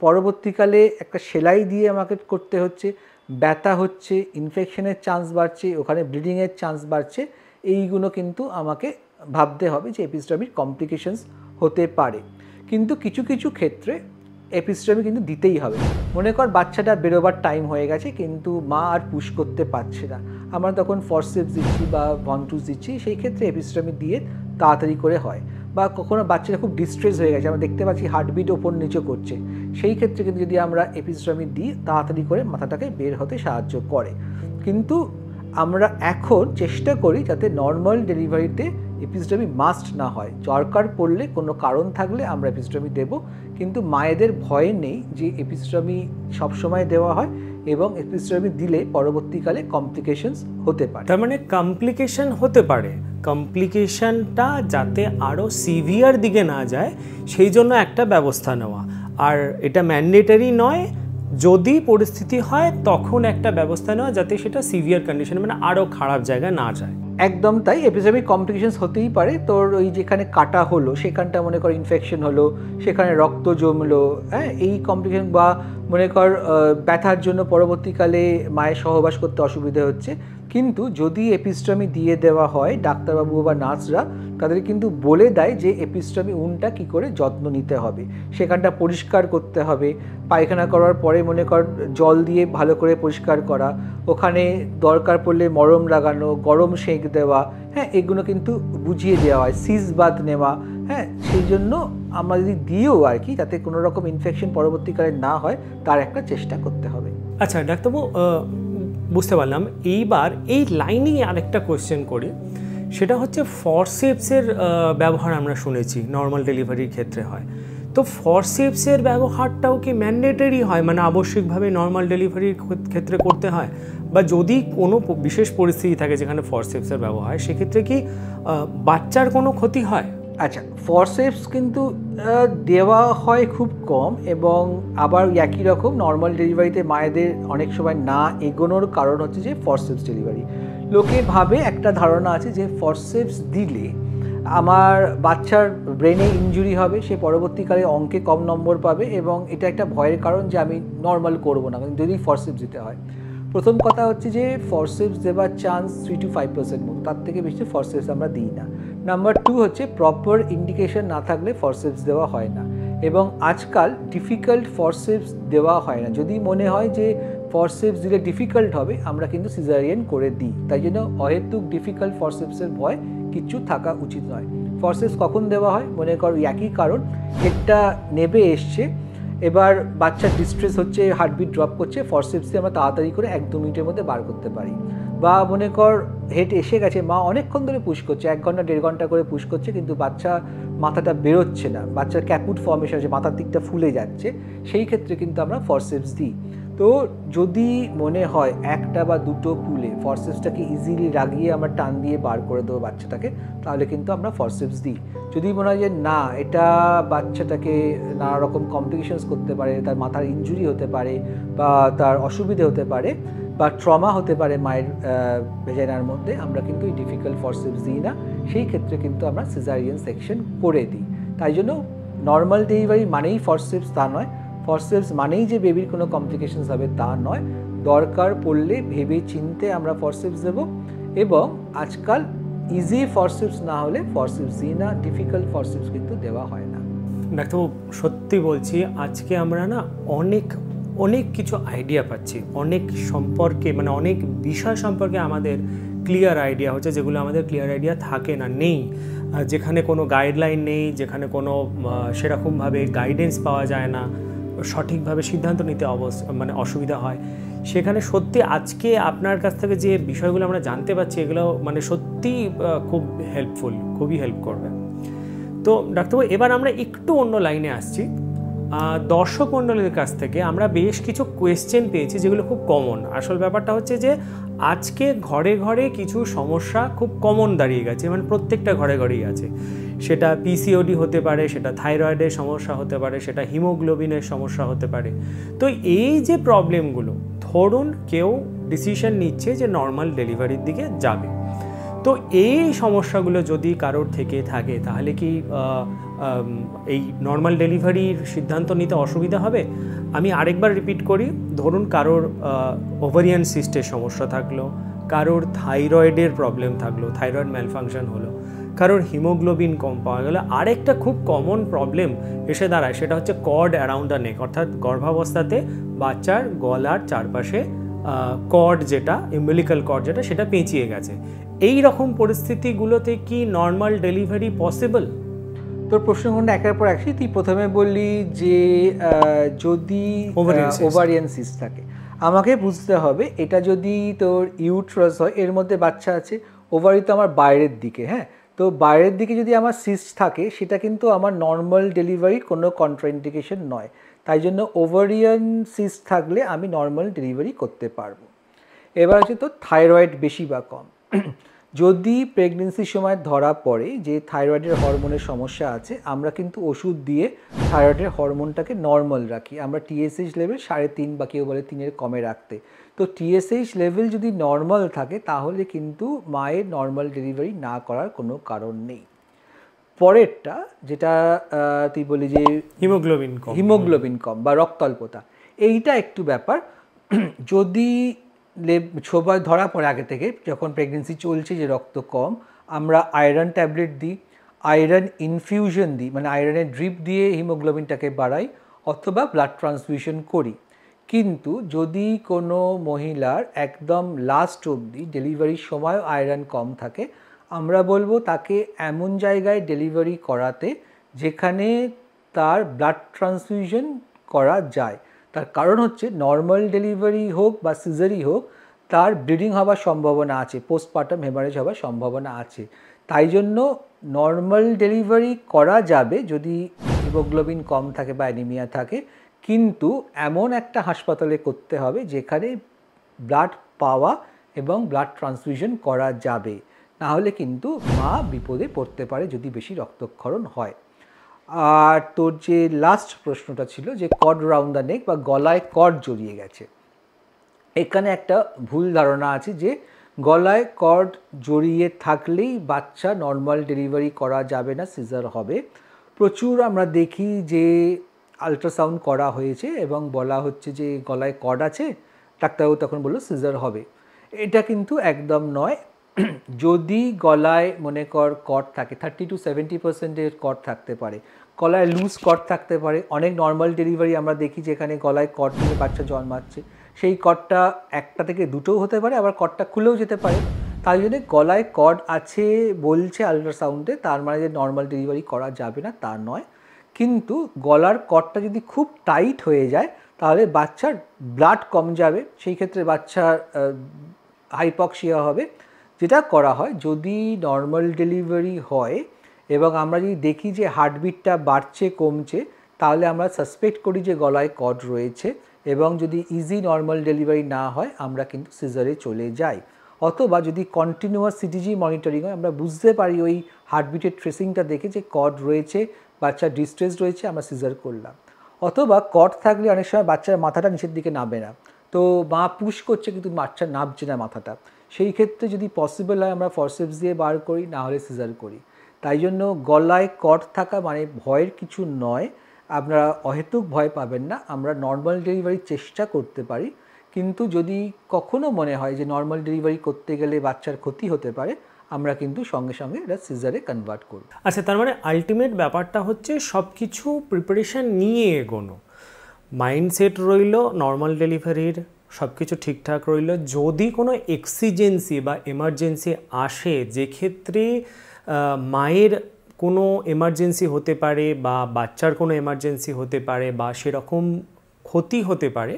পরবর্তীকালে একটা সেলাই দিয়ে আমাকে করতে হচ্ছে, ব্যথা হচ্ছে, ইনফেকশনের চান্স বাড়ছে, ওখানে ব্লিডিংয়ের চান্স বাড়ছে। এইগুলো কিন্তু আমাকে ভাবতে হবে যে এপিসিটমির কমপ্লিকেশনস হতে পারে। কিন্তু কিছু কিছু ক্ষেত্রে এপিসিটমি কিন্তু দিতেই হবে। মনে কর বাচ্চাটা বেরোবার টাইম হয়ে গেছে কিন্তু মা আর পুশ করতে পারছে না, আমরা তখন ফরসেপস দিচ্ছি বা ভনটুস দিচ্ছি, সেই ক্ষেত্রে এপিসিটমি দিয়ে তাড়াতাড়ি করে হয়। বা কখনো বাচ্চাটা খুব ডিস্ট্রেস হয়ে গেছে, আমরা দেখতে পাচ্ছি হার্টবিট ওপর নিচে করছে, সেই ক্ষেত্রে কিন্তু যদি আমরা এপিসিটমি দিই, তাড়াতাড়ি করে মাথাটাকে বের হতে সাহায্য করে। কিন্তু আমরা এখন চেষ্টা করি যাতে নর্মাল ডেলিভারিতে এপিসিটমি মাস্ট না হয়, দরকার পড়লে কোনো কারণ থাকলে আমরা এপিসিটমি দেব, কিন্তু মায়েদের ভয় নেই যে এপিসিটমি সবসময় দেওয়া হয়। এবং এপিস্টেমি দিলে পরবর্তীকালে কমপ্লিকেশনস হতে পারে। তার মানে কমপ্লিকেশন হতে পারে, কমপ্লিকেশনটা যাতে আরও সিভিয়ার দিকে না যায় সেই জন্য একটা ব্যবস্থা নেওয়া, আর এটা ম্যান্ডেটারি নয়, যদি পরিস্থিতি হয় তখন একটা ব্যবস্থা নেওয়া যাতে সেটা সিভিয়ার কন্ডিশন মানে আরও খারাপ জায়গায় না যায়। একদম তাই, এপিস্টেমিক কমপ্লিকেশনস হতেই পারে। তোর ওই যেখানে কাটা হলো সেখানটা মনে কর ইনফেকশন হলো, সেখানে রক্ত জমলো, হ্যাঁ, এই কমপ্লিকেশন, বা মনে কর ব্যথার জন্য পরবর্তীকালে মায়ের সহবাস করতে অসুবিধা হচ্ছে। কিন্তু যদি এপিস্টেমি দিয়ে দেওয়া হয়, ডাক্তারবাবু বা নার্সরা তাদের কিন্তু বলে দেয় যে এপিস্টেমি উনটা কী করে যত্ন নিতে হবে, সেখানটা পরিষ্কার করতে হবে, পায়খানা করার পরে মনে কর জল দিয়ে ভালো করে পরিষ্কার করা, ওখানে দরকার পড়লে মরম লাগানো, গরম সেঁক দেওয়া, হ্যাঁ, এগুলো কিন্তু বুঝিয়ে দেওয়া হয়, সিজ বাথ নেওয়া, হ্যাঁ। সেই জন্য আমরা যদি দিয়েও আর কি যাতে কোনো রকম ইনফেকশন পরবর্তীকালে না হয় তার একটা চেষ্টা করতে হবে। আচ্ছা ডাক্তারবাবু, বুঝতে পারলাম। এইবার এই লাইনেই আরেকটা কোয়েশ্চেন করি, সেটা হচ্ছে ফরসেপসের ব্যবহার আমরা শুনেছি নর্মাল ডেলিভারির ক্ষেত্রে হয়, তো ফরসেপসের ব্যবহারটাও কি ম্যান্ডেটরি হয়, মানে আবশ্যিকভাবে নর্মাল ডেলিভারির ক্ষেত্রে করতে হয়, বা যদি কোনো বিশেষ পরিস্থিতি থাকে যেখানে ফরসেপসের ব্যবহার হয় সেক্ষেত্রে কি বাচ্চার কোনো ক্ষতি হয়? আচ্ছা, ফরসেপস কিন্তু দেওয়া হয় খুব কম, এবং আবার একই রকম নর্মাল ডেলিভারিতে মায়েদের অনেক সময় না এগোনোর কারণ হচ্ছে যে ফরসেপস ডেলিভারি। লোকে ভাবে, একটা ধারণা আছে যে ফরসেপস দিলে আমার বাচ্চার ব্রেনে ইনজুরি হবে, সে পরবর্তীকালে অঙ্কে কম নম্বর পাবে, এবং এটা একটা ভয়ের কারণ যে আমি নর্মাল করবো না যদি ফরসেপস দিতে হয়। প্রথম কথা হচ্ছে যে ফরসেপস দেওয়ার চান্স 3 to 5% মতো, তার থেকে বেশি ফরসেপস আমরা দিই না। নাম্বার 2 হচ্ছে প্রপার ইন্ডিকেশন না থাকলে ফরসেপস দেওয়া হয় না, এবং আজকাল ডিফিকাল্ট ফরসেপস দেওয়া হয় না। যদি মনে হয় যে ফরসেপস দিলে ডিফিকাল্ট হবে, আমরা কিন্তু সিজারিয়ান করে দিই। তাই জন্য অহেতুক ডিফিকাল্ট ফরসেপসের ভয় কিচ্ছু থাকা উচিত নয়। ফরসেপস কখন দেওয়া হয়, মনে করো একই কারণ, হেডটা নেবে এসছে, এবার বাচ্চার ডিস্ট্রেস হচ্ছে, হার্টবিট ড্রপ করছে, ফরসেপস দিয়ে আমরা তাড়াতাড়ি করে 1-2 মিনিটের মধ্যে বার করতে পারি। বা মনে কর হেড এসে গেছে, মা অনেকক্ষণ ধরে পুশ করছে, 1 ঘন্টা 1.5 ঘন্টা করে পুশ করছে, কিন্তু বাচ্চা মাথাটা বেরোচ্ছে না, বাচ্চার ক্যাপুট ফর্মেশন হচ্ছে, মাথার দিকটা ফুলে যাচ্ছে, সেই ক্ষেত্রে কিন্তু আমরা ফরসেপস দিই। তো যদি মনে হয় একটা বা দুটো পুলে ফরসেপসটাকে ইজিলি লাগিয়ে আমরা টান দিয়ে বার করে দেবো বাচ্চাটাকে, তাহলে কিন্তু আমরা ফরসেপস দিই। যদি মনে হয় যে না, এটা বাচ্চাটাকে নানা রকম কমপ্লিকেশনস করতে পারে, তার মাথার ইনজুরি হতে পারে, বা তার অসুবিধে হতে পারে, বা ট্রমা হতে পারে মায়ের ভেজাইনার মধ্যে, আমরা কিন্তু এই ডিফিকাল্ট ফরসেপস দিই না, সেই ক্ষেত্রে কিন্তু আমরা সিজারিয়ান সেকশন করে দিই। তাই জন্য নর্মাল ডেলিভারি মানেই ফরসেপস তা নয়, ফরসেপস মানেই যে বেবির কোনো কমপ্লিকেশনস হবে তা নয়। দরকার পড়লে ভেবে চিনতে আমরা ফরসেপস দেবো, এবং আজকাল ইজি ফরসেপস না হলে ফরসেপস দিই না, ডিফিকাল্ট ফরসেপস কিন্তু দেওয়া হয় না। ডাক্তারবাবু সত্যি বলছি, আজকে আমরা না অনেক অনেক কিছু আইডিয়া পাচ্ছি, অনেক সম্পর্কে মানে অনেক বিষয় সম্পর্কে আমাদের ক্লিয়ার আইডিয়া হচ্ছে, যেগুলো আমাদের ক্লিয়ার আইডিয়া থাকে না, নেই, যেখানে কোনো গাইডলাইন নেই, যেখানে কোনো সেরকমভাবে গাইডেন্স পাওয়া যায় না, সঠিকভাবে সিদ্ধান্ত নিতে মানে অসুবিধা হয়, সেখানে সত্যি আজকে আপনার কাছ থেকে যে বিষয়গুলো আমরা জানতে পারছি এগুলো মানে সত্যি খুব হেল্পফুল, খুবই হেল্প করবে। তো ডাক্তারবাবু এবার আমরা একটু অন্য লাইনে আসছি। দর্শক মণ্ডলীর কাছ থেকে আমরা বেশ কিছু কোয়েশ্চেন পেয়েছি যেগুলো খুব কমন। আসল ব্যাপারটা হচ্ছে যে আজকে ঘরে ঘরে কিছু সমস্যা খুব কমন দাঁড়িয়ে গেছে, মানে প্রত্যেকটা ঘরে ঘরেই আছে। সেটা পিসিওডি হতে পারে, সেটা থাইরয়েডের সমস্যা হতে পারে, সেটা হিমোগ্লোবিনের সমস্যা হতে পারে। তো এই যে প্রবলেমগুলো, ধরুন কেউ ডিসিশন নিচ্ছে যে নর্মাল ডেলিভারির দিকে যাবে, তো এই সমস্যাগুলো যদি কারোর থেকে থাকে তাহলে কি এই নর্মাল ডেলিভারির সিদ্ধান্ত নিতে অসুবিধা হবে? আমি আরেকবার রিপিট করি, ধরুন কারোর ওভারিয়ান সিস্টের সমস্যা থাকলো, কারোর থাইরয়েডের প্রবলেম থাকলো, থাইরয়েড ম্যালফাংশন হলো, কারোর হিমোগ্লোবিন কম পাওয়া গেল, আরেকটা খুব কমন প্রবলেম এসে দাঁড়ায়, সেটা হচ্ছে কর্ড অ্যারাউন্ড দ্য নেক, অর্থাৎ গর্ভাবস্থাতে বাচ্চার গলার চারপাশে কর্ড যেটা এমবিলিক্যাল কর্ড যেটা সেটা পেঁচিয়ে গেছে। এই রকম পরিস্থিতিগুলোতে কি নর্মাল ডেলিভারি পসিবল? তোর প্রশ্নগুলো একের পর একই। তুই প্রথমে বললি যে যদি ওভারিয়ান সিস্ট থাকে, আমাকে বুঝতে হবে এটা যদি তোর ইউট্রাস হয়, এর মধ্যে বাচ্চা আছে, ওভারি তো আমার বাইরের দিকে, হ্যাঁ, তো বাইরের দিকে যদি আমার সিস্ট থাকে সেটা কিন্তু আমার নর্মাল ডেলিভারির কোনো কন্ট্রাইন্ডিকেশন নয়, তাই জন্য ওভারিয়ান সিস্ট থাকলে আমি নর্মাল ডেলিভারি করতে পারবো। এবার হচ্ছে তো থাইরয়েড বেশি বা কম। যদি প্রেগনেন্সির সময় ধরা পড়ে যে থাইরয়েডের হরমোনের সমস্যা আছে, আমরা কিন্তু ওষুধ দিয়ে থাইরয়েডের হরমোনটাকে নর্মাল রাখি। আমরা টিএসএইচ লেভেল 3.5 বা কেউ বলে 3-এর কমে রাখতে। তো টিএসএইচ লেভেল যদি নর্মাল থাকে তাহলে কিন্তু মায়ের নর্মাল ডেলিভারি না করার কোনো কারণ নেই। পরেরটা যেটা তুই বলি যে হিমোগ্লোবিন কম বা রক্তাল্পতা, এইটা একটু ব্যাপার। যদি সবাই ধরা পড়ে আগে থেকে, যখন প্রেগনেন্সি চলছে যে রক্ত কম, আমরা আয়রন ট্যাবলেট দিই, আয়রন ইনফিউশন দিই, মানে আয়রনের ড্রিপ দিয়ে হিমোগ্লোবিনটাকে বাড়াই, অথবা ব্লাড ট্রান্সফিউশন করি। কিন্তু যদি কোনো মহিলার একদম লাস্ট অবধি ডেলিভারির সময় আয়রন কম থাকে, আমরা বলবো তাকে এমন জায়গায় ডেলিভারি করাতে যেখানে তার ব্লাড ট্রান্সফিউশন করা যায়। তার কারণ হচ্ছে নর্মাল ডেলিভারি হোক বা সিজারি হোক, তার ব্লিডিং হওয়ার সম্ভাবনা আছে, পোস্টপার্টাম হেমারেজ হওয়ার সম্ভাবনা আছে। তাই জন্য নর্মাল ডেলিভারি করা যাবে যদি হিমোগ্লোবিন কম থাকে বা অ্যানিমিয়া থাকে, কিন্তু এমন একটা হাসপাতালে করতে হবে যেখানে ব্লাড পাওয়া এবং ব্লাড ট্রান্সফিউশন করা যাবে, নাহলে কিন্তু মা বিপদে পড়তে পারে যদি বেশি রক্তক্ষরণ হয়। আর তোর যে লাস্ট প্রশ্নটা ছিল যে কর্ড রাউন্ড দ্য নেক বা গলায় কর্ড জড়িয়ে গেছে, এখানে একটা ভুল ধারণা আছে যে গলায় কর্ড জড়িয়ে থাকলেই বাচ্চা নর্মাল ডেলিভারি করা যাবে না, সিজার হবে। প্রচুর আমরা দেখি যে আল্ট্রাসাউন্ড করা হয়েছে এবং বলা হচ্ছে যে গলায় কর্ড আছে, ডাক্তারবাবু তখন বললো সিজার হবে। এটা কিন্তু একদম নয়। যদি গলায় মনে কর কর্ড থাকে, 30-70% কর্ড থাকতে পারে, গলায় লুজ কর্ড থাকতে পারে। অনেক নর্মাল ডেলিভারি আমরা দেখি যেখানে গলায় কর্ড নিয়ে বাচ্চা জন্মাচ্ছে, সেই কর্ডটা একটা থেকে দুটোও হতে পারে, আবার কর্ডটা খুলেও যেতে পারে। তাই জন্য গলায় কর্ড আছে বলছে আল্ট্রাসাউন্ডে, তার মানে যে নর্মাল ডেলিভারি করা যাবে না তা নয়। কিন্তু গলার কর্ডটা যদি খুব টাইট হয়ে যায় তাহলে বাচ্চার ব্লাড কম যাবে, সেই ক্ষেত্রে বাচ্চার হাইপক্সিয়া হবে। যেটা করা হয় যদি নর্মাল ডেলিভারি হয় এবং আমরা যদি দেখি যে হার্টবিটটা বাড়ছে কমছে, তাহলে আমরা সাসপেক্ট করি যে গলায় কর্ড রয়েছে, এবং যদি ইজি নর্মাল ডেলিভারি না হয় আমরা কিন্তু সিজারে চলে যাই। অথবা যদি কন্টিনিউয়াস সিটিজি মনিটরিং হয়, আমরা বুঝতে পারি ওই হার্টবিটের ট্রেসিংটা দেখে যে কর্ড রয়েছে, বাচ্চার ডিস্ট্রেস রয়েছে, আমরা সিজার করলাম। অথবা কর্ড থাকলে অনেক সময় বাচ্চার মাথাটা নিচের দিকে নামে না, তো মা পুশ করছে কিন্তু বাচ্চা নামছে না মাথাটা, সেই ক্ষেত্রে যদি পসিবল হয় আমরা ফরসেপস দিয়ে বার করি, না হলে সিজার করি। তাই জন্য গলায় কর্ড থাকা মানে ভয়ের কিছু নয়, আপনারা অহেতুক ভয় পাবেন না। আমরা নর্মাল ডেলিভারির চেষ্টা করতে পারি, কিন্তু যদি কখনো মনে হয় যে নর্মাল ডেলিভারি করতে গেলে বাচ্চার ক্ষতি হতে পারে, আমরা কিন্তু সঙ্গে সঙ্গে এটা সিজারে কনভার্ট করব। আচ্ছা, তার মানে আলটিমেট ব্যাপারটা হচ্ছে সব কিছু প্রিপারেশান নিয়ে এগোনো, মাইন্ডসেট রইল নর্মাল ডেলিভারির, সব কিছু ঠিকঠাক রইল। যদি কোনো এক্সিজেন্সি বা এমার্জেন্সি আসে, যেক্ষেত্রে মায়ের কোনো এমার্জেন্সি হতে পারে বা বাচ্চার কোনো এমার্জেন্সি হতে পারে বা সেরকম ক্ষতি হতে পারে,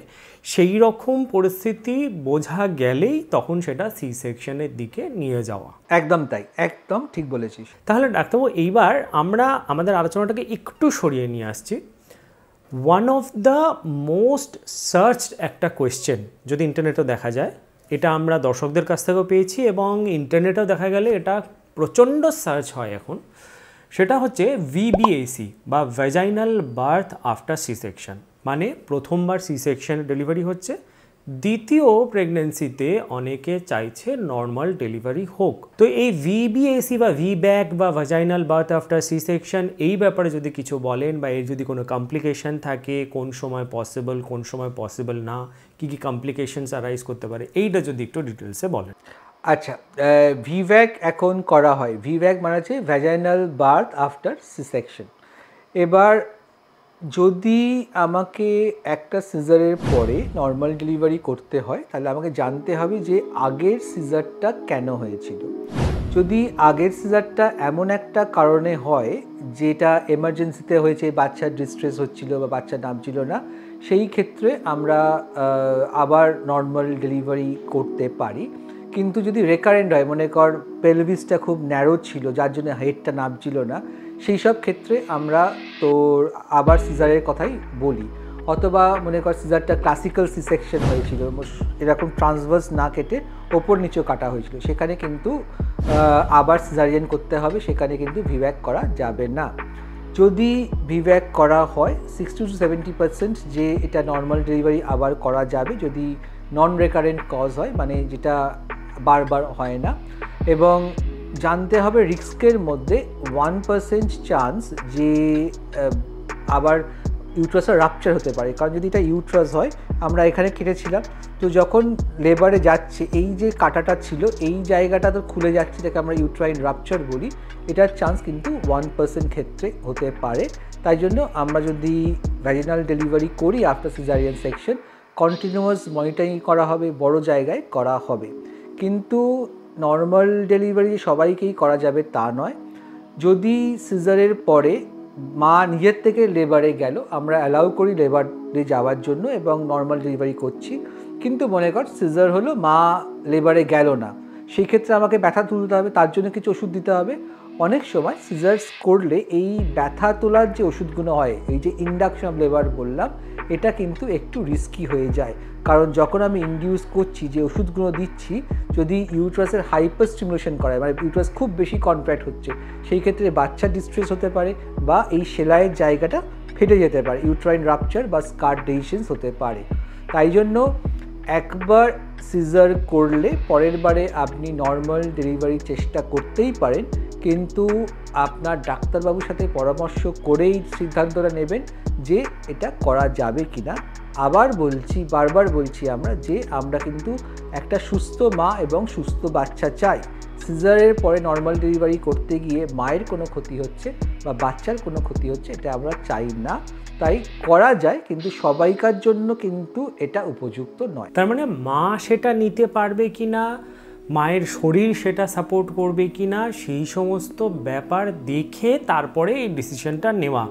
সেই রকম পরিস্থিতি বোঝা গেলেই তখন সেটা সি সেকশনের দিকে নিয়ে যাওয়া। একদম তাই, একদম ঠিক বলেছিস। তাহলে ডাক্তারবাবু এইবার আমরা আমাদের আলোচনাটাকে একটু সরিয়ে নিয়ে আসছি। One of the most searched একটা কোয়েশ্চেন যদি ইন্টারনেটেও দেখা যায়, এটা আমরা দর্শকদের কাছ থেকেও পেয়েছি এবং ইন্টারনেটেও দেখা গেলে এটা প্রচণ্ড সার্চ হয় এখন, সেটা হচ্ছে ভিবিএসি বা vaginal birth after C section. মানে প্রথমবার সি সেকশন ডেলিভারি হচ্ছে, দ্বিতীয় প্রেগনেন্সিতে অনেকে চাইছে নর্মাল ডেলিভারি হোক। তো এই ভিবিএসি বা ভিব্যাক বা vaginal birth after C section, এই ব্যাপারে যদি কিছু বলেন বা এর যদি কোনো কমপ্লিকেশন থাকে, কোন সময় পসিবল কোন সময় পসিবল না, কী কী কমপ্লিকেশনস অ্যারাইজ করতে পারে, এইটা যদি একটু ডিটেলসে বলেন। আচ্ছা, ভিভ্যাক এখন করা হয়। ভিভ্যাক মানে হচ্ছে vaginal birth after C section. এবার যদি আমাকে একটা সিজারের পরে নর্মাল ডেলিভারি করতে হয়, তাহলে আমাকে জানতে হবে যে আগের সিজারটা কেন হয়েছিল। যদি আগের সিজারটা এমন একটা কারণে হয় যেটা এমার্জেন্সিতে হয়েছে, বাচ্চার ডিস্ট্রেস হচ্ছিল বা বাচ্চা নামছিল না, সেই ক্ষেত্রে আমরা আবার নর্মাল ডেলিভারি করতে পারি। কিন্তু যদি রেকারেন্ট হয়, মনে কর পেলভিসটা খুব ন্যারো ছিল যার জন্য হেডটা নামছিল না, সেই সব ক্ষেত্রে আমরা তোর আবার সিজারের কথাই বলি। অথবা মনে কর সিজারটা ক্লাসিক্যাল সি সেকশন হয়েছিল, এরকম ট্রান্সভার্স না কেটে ওপর নিচেও কাটা হয়েছিল, সেখানে কিন্তু আবার সিজারিয়ান করতে হবে, সেখানে কিন্তু ভিভ্যাক করা যাবে না। যদি ভিভ্যাক করা হয় 60-70% যে এটা নর্মাল ডেলিভারি আবার করা যাবে, যদি নন রেকারেন্ট কজ হয়, মানে যেটা বারবার হয় না। এবং জানতে হবে রিস্কের মধ্যে 1% চান্স যে আবার ইউট্রাসের রাপচার হতে পারে। কারণ যদি এটা ইউট্রাস হয়, আমরা এখানে কেটেছিলাম, তো যখন লেবারে যাচ্ছে এই যে কাটাটা ছিল এই জায়গাটা তো খুলে যাচ্ছে, যেটাকে আমরা ইউট্রাইন রাপচার বলি, এটার চান্স কিন্তু 1% ক্ষেত্রে হতে পারে। তাই জন্য আমরা যদি ভ্যাজিনাল ডেলিভারি করি after caesarean section, continuous monitoring করা হবে, বড় জায়গায় করা হবে। কিন্তু নর্মাল ডেলিভারি সবাইকেই করা যাবে তা নয়। যদি সিজারের পরে মা নিজের থেকে লেবারে গেল, আমরা অ্যালাউ করি লেবারে যাওয়ার জন্য এবং নর্মাল ডেলিভারি করছি। কিন্তু মনে কর সিজার হলো, মা লেবারে গেল না, সেই ক্ষেত্রে আমাকে ব্যথা তুলতে হবে, তার জন্য কিছু ওষুধ দিতে হবে। অনেক সময় সিজার্স করলে এই ব্যথা তোলার যে ওষুধগুলো হয়, এই যে ইন্ডাকশন অফ লেবার বললাম, এটা কিন্তু একটু রিস্কি হয়ে যায়। কারণ যখন আমি ইনডিউস করছি, যে ওষুধগুলো দিচ্ছি, যদি ইউট্রাসের হাইপার স্টিমুলেশন করায়, মানে ইউট্রাস খুব বেশি কন্ট্রাক্ট হচ্ছে, সেই ক্ষেত্রে বাচ্চা ডিস্ট্রেস হতে পারে বা এই সেলাইয়ের জায়গাটা ফেটে যেতে পারে, ইউট্রাইন রাপচার বা স্কার ডেসিশনস হতে পারে। তাই জন্য একবার সিজার করলে পরের বারে আপনি নর্মাল ডেলিভারি চেষ্টা করতেই পারেন, কিন্তু আপনার ডাক্তারবাবুর সাথে পরামর্শ করেই সিদ্ধান্তটা নেবেন যে এটা করা যাবে কি না। আবার বলছি, বারবার বলছি আমরা কিন্তু একটা সুস্থ মা এবং সুস্থ বাচ্চা চাই। সিজারের পরে নর্মাল ডেলিভারি করতে গিয়ে মায়ের কোনো ক্ষতি হচ্ছে বা বাচ্চার কোনো ক্ষতি হচ্ছে, এটা আমরা চাই না। তাই করা যায়, কিন্তু সবাইকার জন্য কিন্তু এটা উপযুক্ত নয়। তার মানে মা সেটা নিতে পারবে কি না, মায়ের শরীর সেটা সাপোর্ট করবে কি না, সেই সমস্ত ব্যাপার দেখে তারপরে এই ডিসিশনটা নেওয়া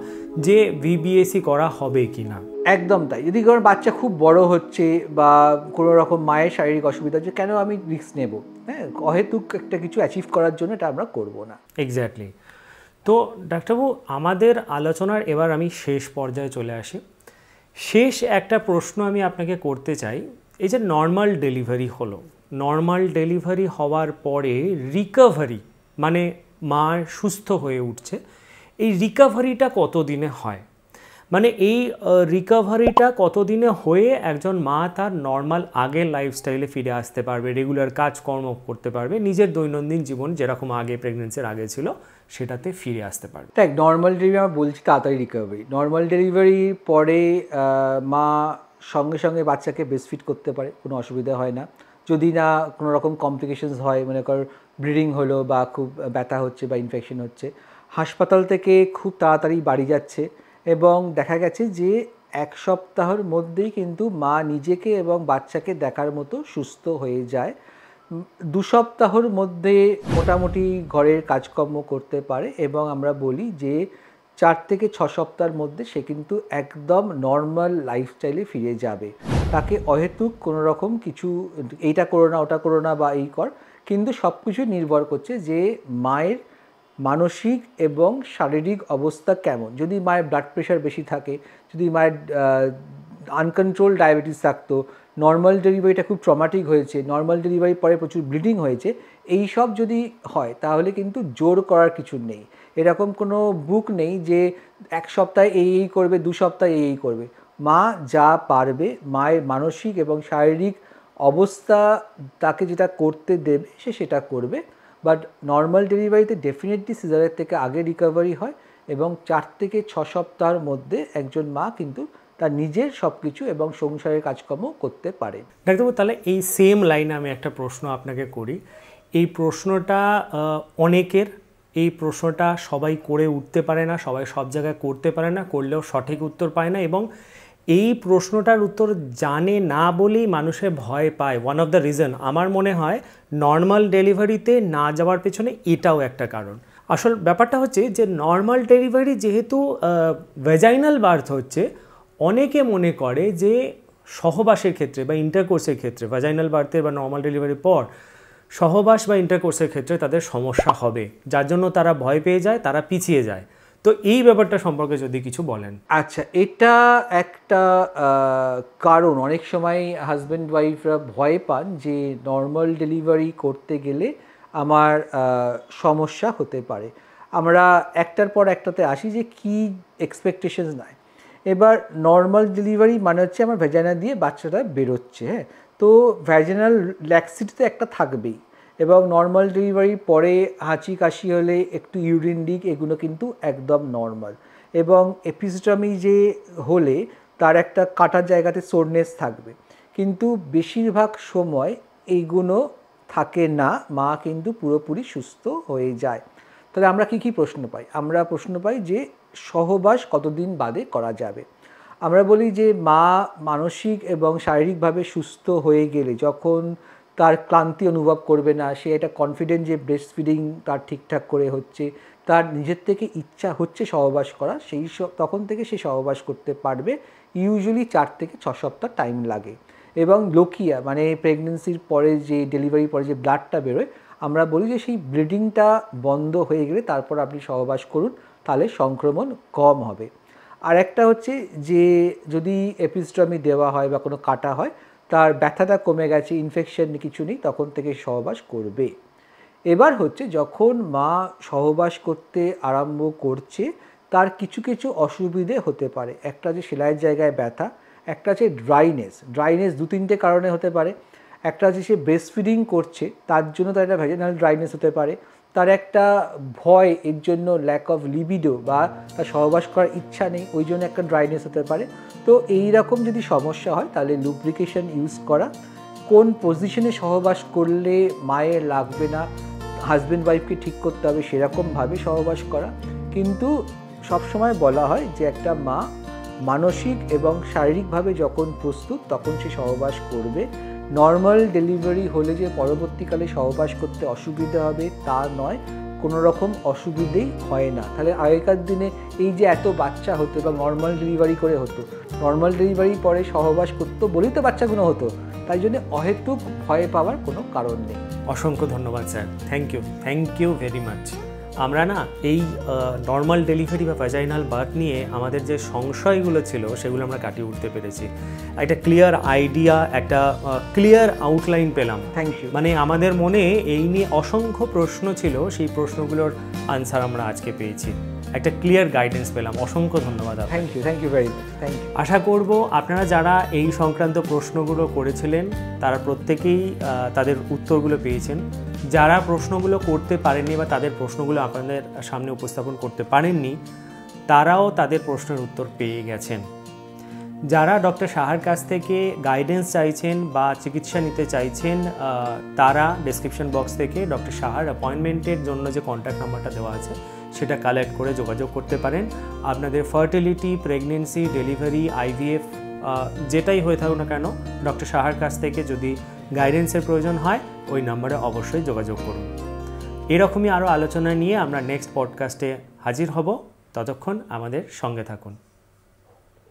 যে ভিবিএসি করা হবে কি না। একদম তাই। যদি কোনো বাচ্চা খুব বড় হচ্ছে বা কোনো রকম মায়ের শারীরিক অসুবিধা হচ্ছে, কেন আমি রিস্ক নেব? হ্যাঁ, অহেতুক একটা কিছু অ্যাচিভ করার জন্য এটা আমরা করব না। এক্স্যাক্টলি। তো ডাক্তারবাবু, আমাদের আলোচনার এবার আমি শেষ পর্যায়ে চলে আসি। শেষ একটা প্রশ্ন আমি আপনাকে করতে চাই। এই যে নর্মাল ডেলিভারি হলো, নর্মাল ডেলিভারি হওয়ার পরে রিকভারি, মানে মা সুস্থ হয়ে উঠছে, এই রিকভারিটা কতদিনে হয়? মানে এই রিকভারিটা কতদিনে হয়ে একজন মা তার নর্মাল আগের লাইফস্টাইলে ফিরে আসতে পারবে, রেগুলার কাজকর্ম করতে পারবে, নিজের দৈনন্দিন জীবন যেরকম আগে প্রেগনেন্সির আগে ছিল সেটাতে ফিরে আসতে পারবে? দেখ, নর্মাল ডেলিভারি আমরা বলছি তাড়াতাড়ি রিকভারি। নর্মাল ডেলিভারির পরে মা সঙ্গে সঙ্গে বাচ্চাকে ব্রেস্টফিড করতে পারে, কোনো অসুবিধা হয় না। যদি না কোনো রকম কমপ্লিকেশনস হয়, মনে কর ব্লিডিং হলো বা খুব ব্যথা হচ্ছে বা ইনফেকশন হচ্ছে, হাসপাতাল থেকে খুব তাড়াতাড়ি বাড়ি যাচ্ছে এবং দেখা গেছে যে 1 সপ্তাহের মধ্যেই কিন্তু মা নিজেকে এবং বাচ্চাকে দেখার মতো সুস্থ হয়ে যায়। 2 সপ্তাহের মধ্যে মোটামুটি ঘরের কাজকর্ম করতে পারে এবং আমরা বলি যে 4 থেকে 6 সপ্তাহের মধ্যে সে কিন্তু একদম নর্মাল লাইফস্টাইলে ফিরে যাবে। তাকে অহেতুক কোনো রকম কিছু এইটা করো না, ওটা করো না বা এই কর, কিন্তু সব কিছু নির্ভর করছে যে মায়ের মানসিক এবং শারীরিক অবস্থা কেমন। যদি মায়ের ব্লাড প্রেশার বেশি থাকে, যদি মায়ের আনকন্ট্রোল ডায়াবেটিস থাকতো, নর্মাল ডেলিভারিটা খুব ট্রমাটিক হয়েছে, নর্মাল ডেলিভারির পরে প্রচুর ব্লিডিং হয়েছে, এই সব যদি হয় তাহলে কিন্তু জোর করার কিছু নেই। এরকম কোনো বুক নেই যে 1 সপ্তাহে এই করবে, 2 সপ্তাহে এই করবে। মা যা পারবে, মায়ের মানসিক এবং শারীরিক অবস্থা তাকে যেটা করতে দেবে সে সেটা করবে। বাট নর্মাল ডেলিভারিতে ডেফিনেটলি সিজারের থেকে আগে রিকভারি হয় এবং 4 থেকে 6 সপ্তাহের মধ্যে একজন মা কিন্তু তার নিজের সব কিছু এবং সংসারের কাজকর্ম করতে পারে। ডাক্তারবাবু, তাহলে এই সেম লাইনে আমি একটা প্রশ্ন আপনাকে করি। এই প্রশ্নটা অনেকের, এই প্রশ্নটা সবাই করে উঠতে পারে না, সবাই সব জায়গায় করতে পারে না, করলেও সঠিক উত্তর পায় না, এবং এই প্রশ্নটার উত্তর জানে না বলেই মানুষের ভয় পায়। ওয়ান অফ দ্য রিজন আমার মনে হয় নর্মাল ডেলিভারিতে না যাওয়ার পেছনে এটাও একটা কারণ। আসল ব্যাপারটা হচ্ছে যে নর্মাল ডেলিভারি যেহেতু ভ্যাজাইনাল বার্থ হচ্ছে, অনেকে মনে করে যে সহবাসের ক্ষেত্রে বা ইন্টারকোর্সের ক্ষেত্রে ভ্যাজাইনাল বার্থের বা নর্মাল ডেলিভারির পর সহবাস বা ইন্টারকোর্সের ক্ষেত্রে তাদের সমস্যা হবে, যার জন্য তারা ভয় পেয়ে যায়, তারা পিছিয়ে যায়। তো এই ব্যাপারটা সম্পর্কে যদি কিছু বলেন। আচ্ছা, এটা একটা কারণ অনেক সময় হাজব্যান্ড ওয়াইফরা ভয় পান যে নর্মাল ডেলিভারি করতে গেলে আমার সমস্যা হতে পারে। আমরা একটার পর একটাতে আসি যে কী এক্সপেকটেশনস নাই। এবার নর্মাল ডেলিভারি মানে হচ্ছে আমার ভ্যাজাইনা দিয়ে বাচ্চাটা বেরোচ্ছে, হ্যাঁ, তো ভ্যাজাইনাল ল্যাক্সিটি তো একটা থাকবেই, এবং নর্মাল ডেলিভারির পরে হাঁচি কাশি হলে একটু ইউরিন লিক, এগুলো কিন্তু একদম নর্মাল। এবং এপিজিওটমি যে হলে তার একটা কাটার জায়গাতে সোরনেস থাকবে, কিন্তু বেশিরভাগ সময় এইগুলো থাকে না, মা কিন্তু পুরোপুরি সুস্থ হয়ে যায়। তাহলে আমরা কি প্রশ্ন পাই? আমরা প্রশ্ন পাই যে সহবাস কতদিন বাদে করা যাবে। আমরা বলি যে মা মানসিক এবং শারীরিকভাবে সুস্থ হয়ে গেলে, যখন তার ক্লান্তি অনুভব করবে না, সে এটা কনফিডেন্ট যে ব্রেস্ট ফিডিং তার ঠিকঠাক করে হচ্ছে, তার নিজের থেকে ইচ্ছা হচ্ছে সহবাস করা, তখন থেকে সে সহবাস করতে পারবে। ইউজুয়ালি 4 থেকে 6 সপ্তাহ টাইম লাগে। এবং লোকিয়া মানে প্রেগনেন্সির পরে যে ডেলিভারির পরে যে ব্লাডটা বেরোয়, আমরা বলি যে সেই ব্লিডিংটা বন্ধ হয়ে গেলে তারপর আপনি সহবাস করুন, তাহলে সংক্রমণ কম হবে। আর একটা হচ্ছে যে যদি এপিজিওটমি দেওয়া হয় বা কোনো কাটা হয়, তার ব্যথাটা কমে গেছে, ইনফেকশন কিছু নেই, তখন থেকে সহবাস করবে। এবার হচ্ছে যখন মা সহবাস করতে আরম্ভ করছে, তার কিছু কিছু অসুবিধে হতে পারে। একটা যে সেলাইয়ের জায়গায় ব্যথা, একটা হচ্ছে ড্রাইনেস 2-3টে কারণে হতে পারে। একটা হচ্ছে সে ব্রেস্ট ফিডিং করছে, তার জন্য তার একটা ভ্যাজিনাল ড্রাইনেস হতে পারে। তার একটা ভয়, এর জন্য ল্যাক অফ লিবিডো বা তার সহবাস করার ইচ্ছা নেই, ওই জন্য একটা ড্রাইনেস হতে পারে। তো এই রকম যদি সমস্যা হয়, তাহলে লুব্রিকেশন ইউজ করা, কোন পজিশনে সহবাস করলে মায়ের লাগবে না, হাজব্যান্ড ওয়াইফকে ঠিক করতে হবে সেরকমভাবে সহবাস করা। কিন্তু সবসময় বলা হয় যে একটা মা মানসিক এবং শারীরিকভাবে যখন প্রস্তুত, তখন সে সহবাস করবে। নর্মাল ডেলিভারি হলে যে পরবর্তীকালে সহবাস করতে অসুবিধা হবে তা নয়, কোনো রকম অসুবিধেই হয় না। তাহলে আগেকার দিনে এই যে এত বাচ্চা হতো এবং নর্মাল ডেলিভারি করে হতো, নর্মাল ডেলিভারি পরে সহবাস করতো বলেই তো বাচ্চাগুলো হতো, তাই জন্য অহেতুক ভয় পাওয়ার কোনো কারণ নেই। অসংখ্য ধন্যবাদ sir, thank you very much. আমরা না এই নর্মাল ডেলিভারি বা ভ্যাজাইনাল বার্থ নিয়ে আমাদের যে সংশয়গুলো ছিল সেগুলো আমরা কাটিয়ে উঠতে পেরেছি। একটা ক্লিয়ার আইডিয়া, একটা ক্লিয়ার আউটলাইন পেলাম। Thank you. মানে আমাদের মনে এই নিয়ে অসংখ্য প্রশ্ন ছিল, সেই প্রশ্নগুলোর আনসার আমরা আজকে পেয়েছি, একটা ক্লিয়ার গাইডেন্স পেলাম। অসংখ্য ধন্যবাদ। Thank you very much. Thank you. আশা করব আপনারা যারা এই সংক্রান্ত প্রশ্নগুলো করেছিলেন তারা প্রত্যেকেই তাদের উত্তরগুলো পেয়েছেন। যারা প্রশ্নগুলো করতে পারেননি বা তাদের প্রশ্নগুলো আপনাদের সামনে উপস্থাপন করতে পারেননি, তারাও তাদের প্রশ্নের উত্তর পেয়ে গেছেন। যারা ডক্টর সাহার কাছ থেকে গাইডেন্স চাইছেন বা চিকিৎসা নিতে চাইছেন, তারা ডেসক্রিপশন বক্স থেকে ডক্টর সাহার অ্যাপয়েন্টমেন্টের জন্য যে কন্ট্যাক্ট নাম্বারটা দেওয়া আছে সেটা কালেক্ট করে যোগাযোগ করতে পারেন। আপনাদের ফার্টিলিটি, প্রেগনেন্সি, ডেলিভারি, আইভিএফ যেটাই হয়ে থাকুক না কেন, ডক্টর সাহার কাছ থেকে যদি গাইডেন্সের প্রয়োজন হয় ওই নাম্বারে অবশ্যই যোগাযোগ করুন। এরকমই আরও আলোচনা নিয়ে আমরা নেক্সট পডকাস্টে হাজির হব। ততক্ষণ আমাদের সঙ্গে থাকুন।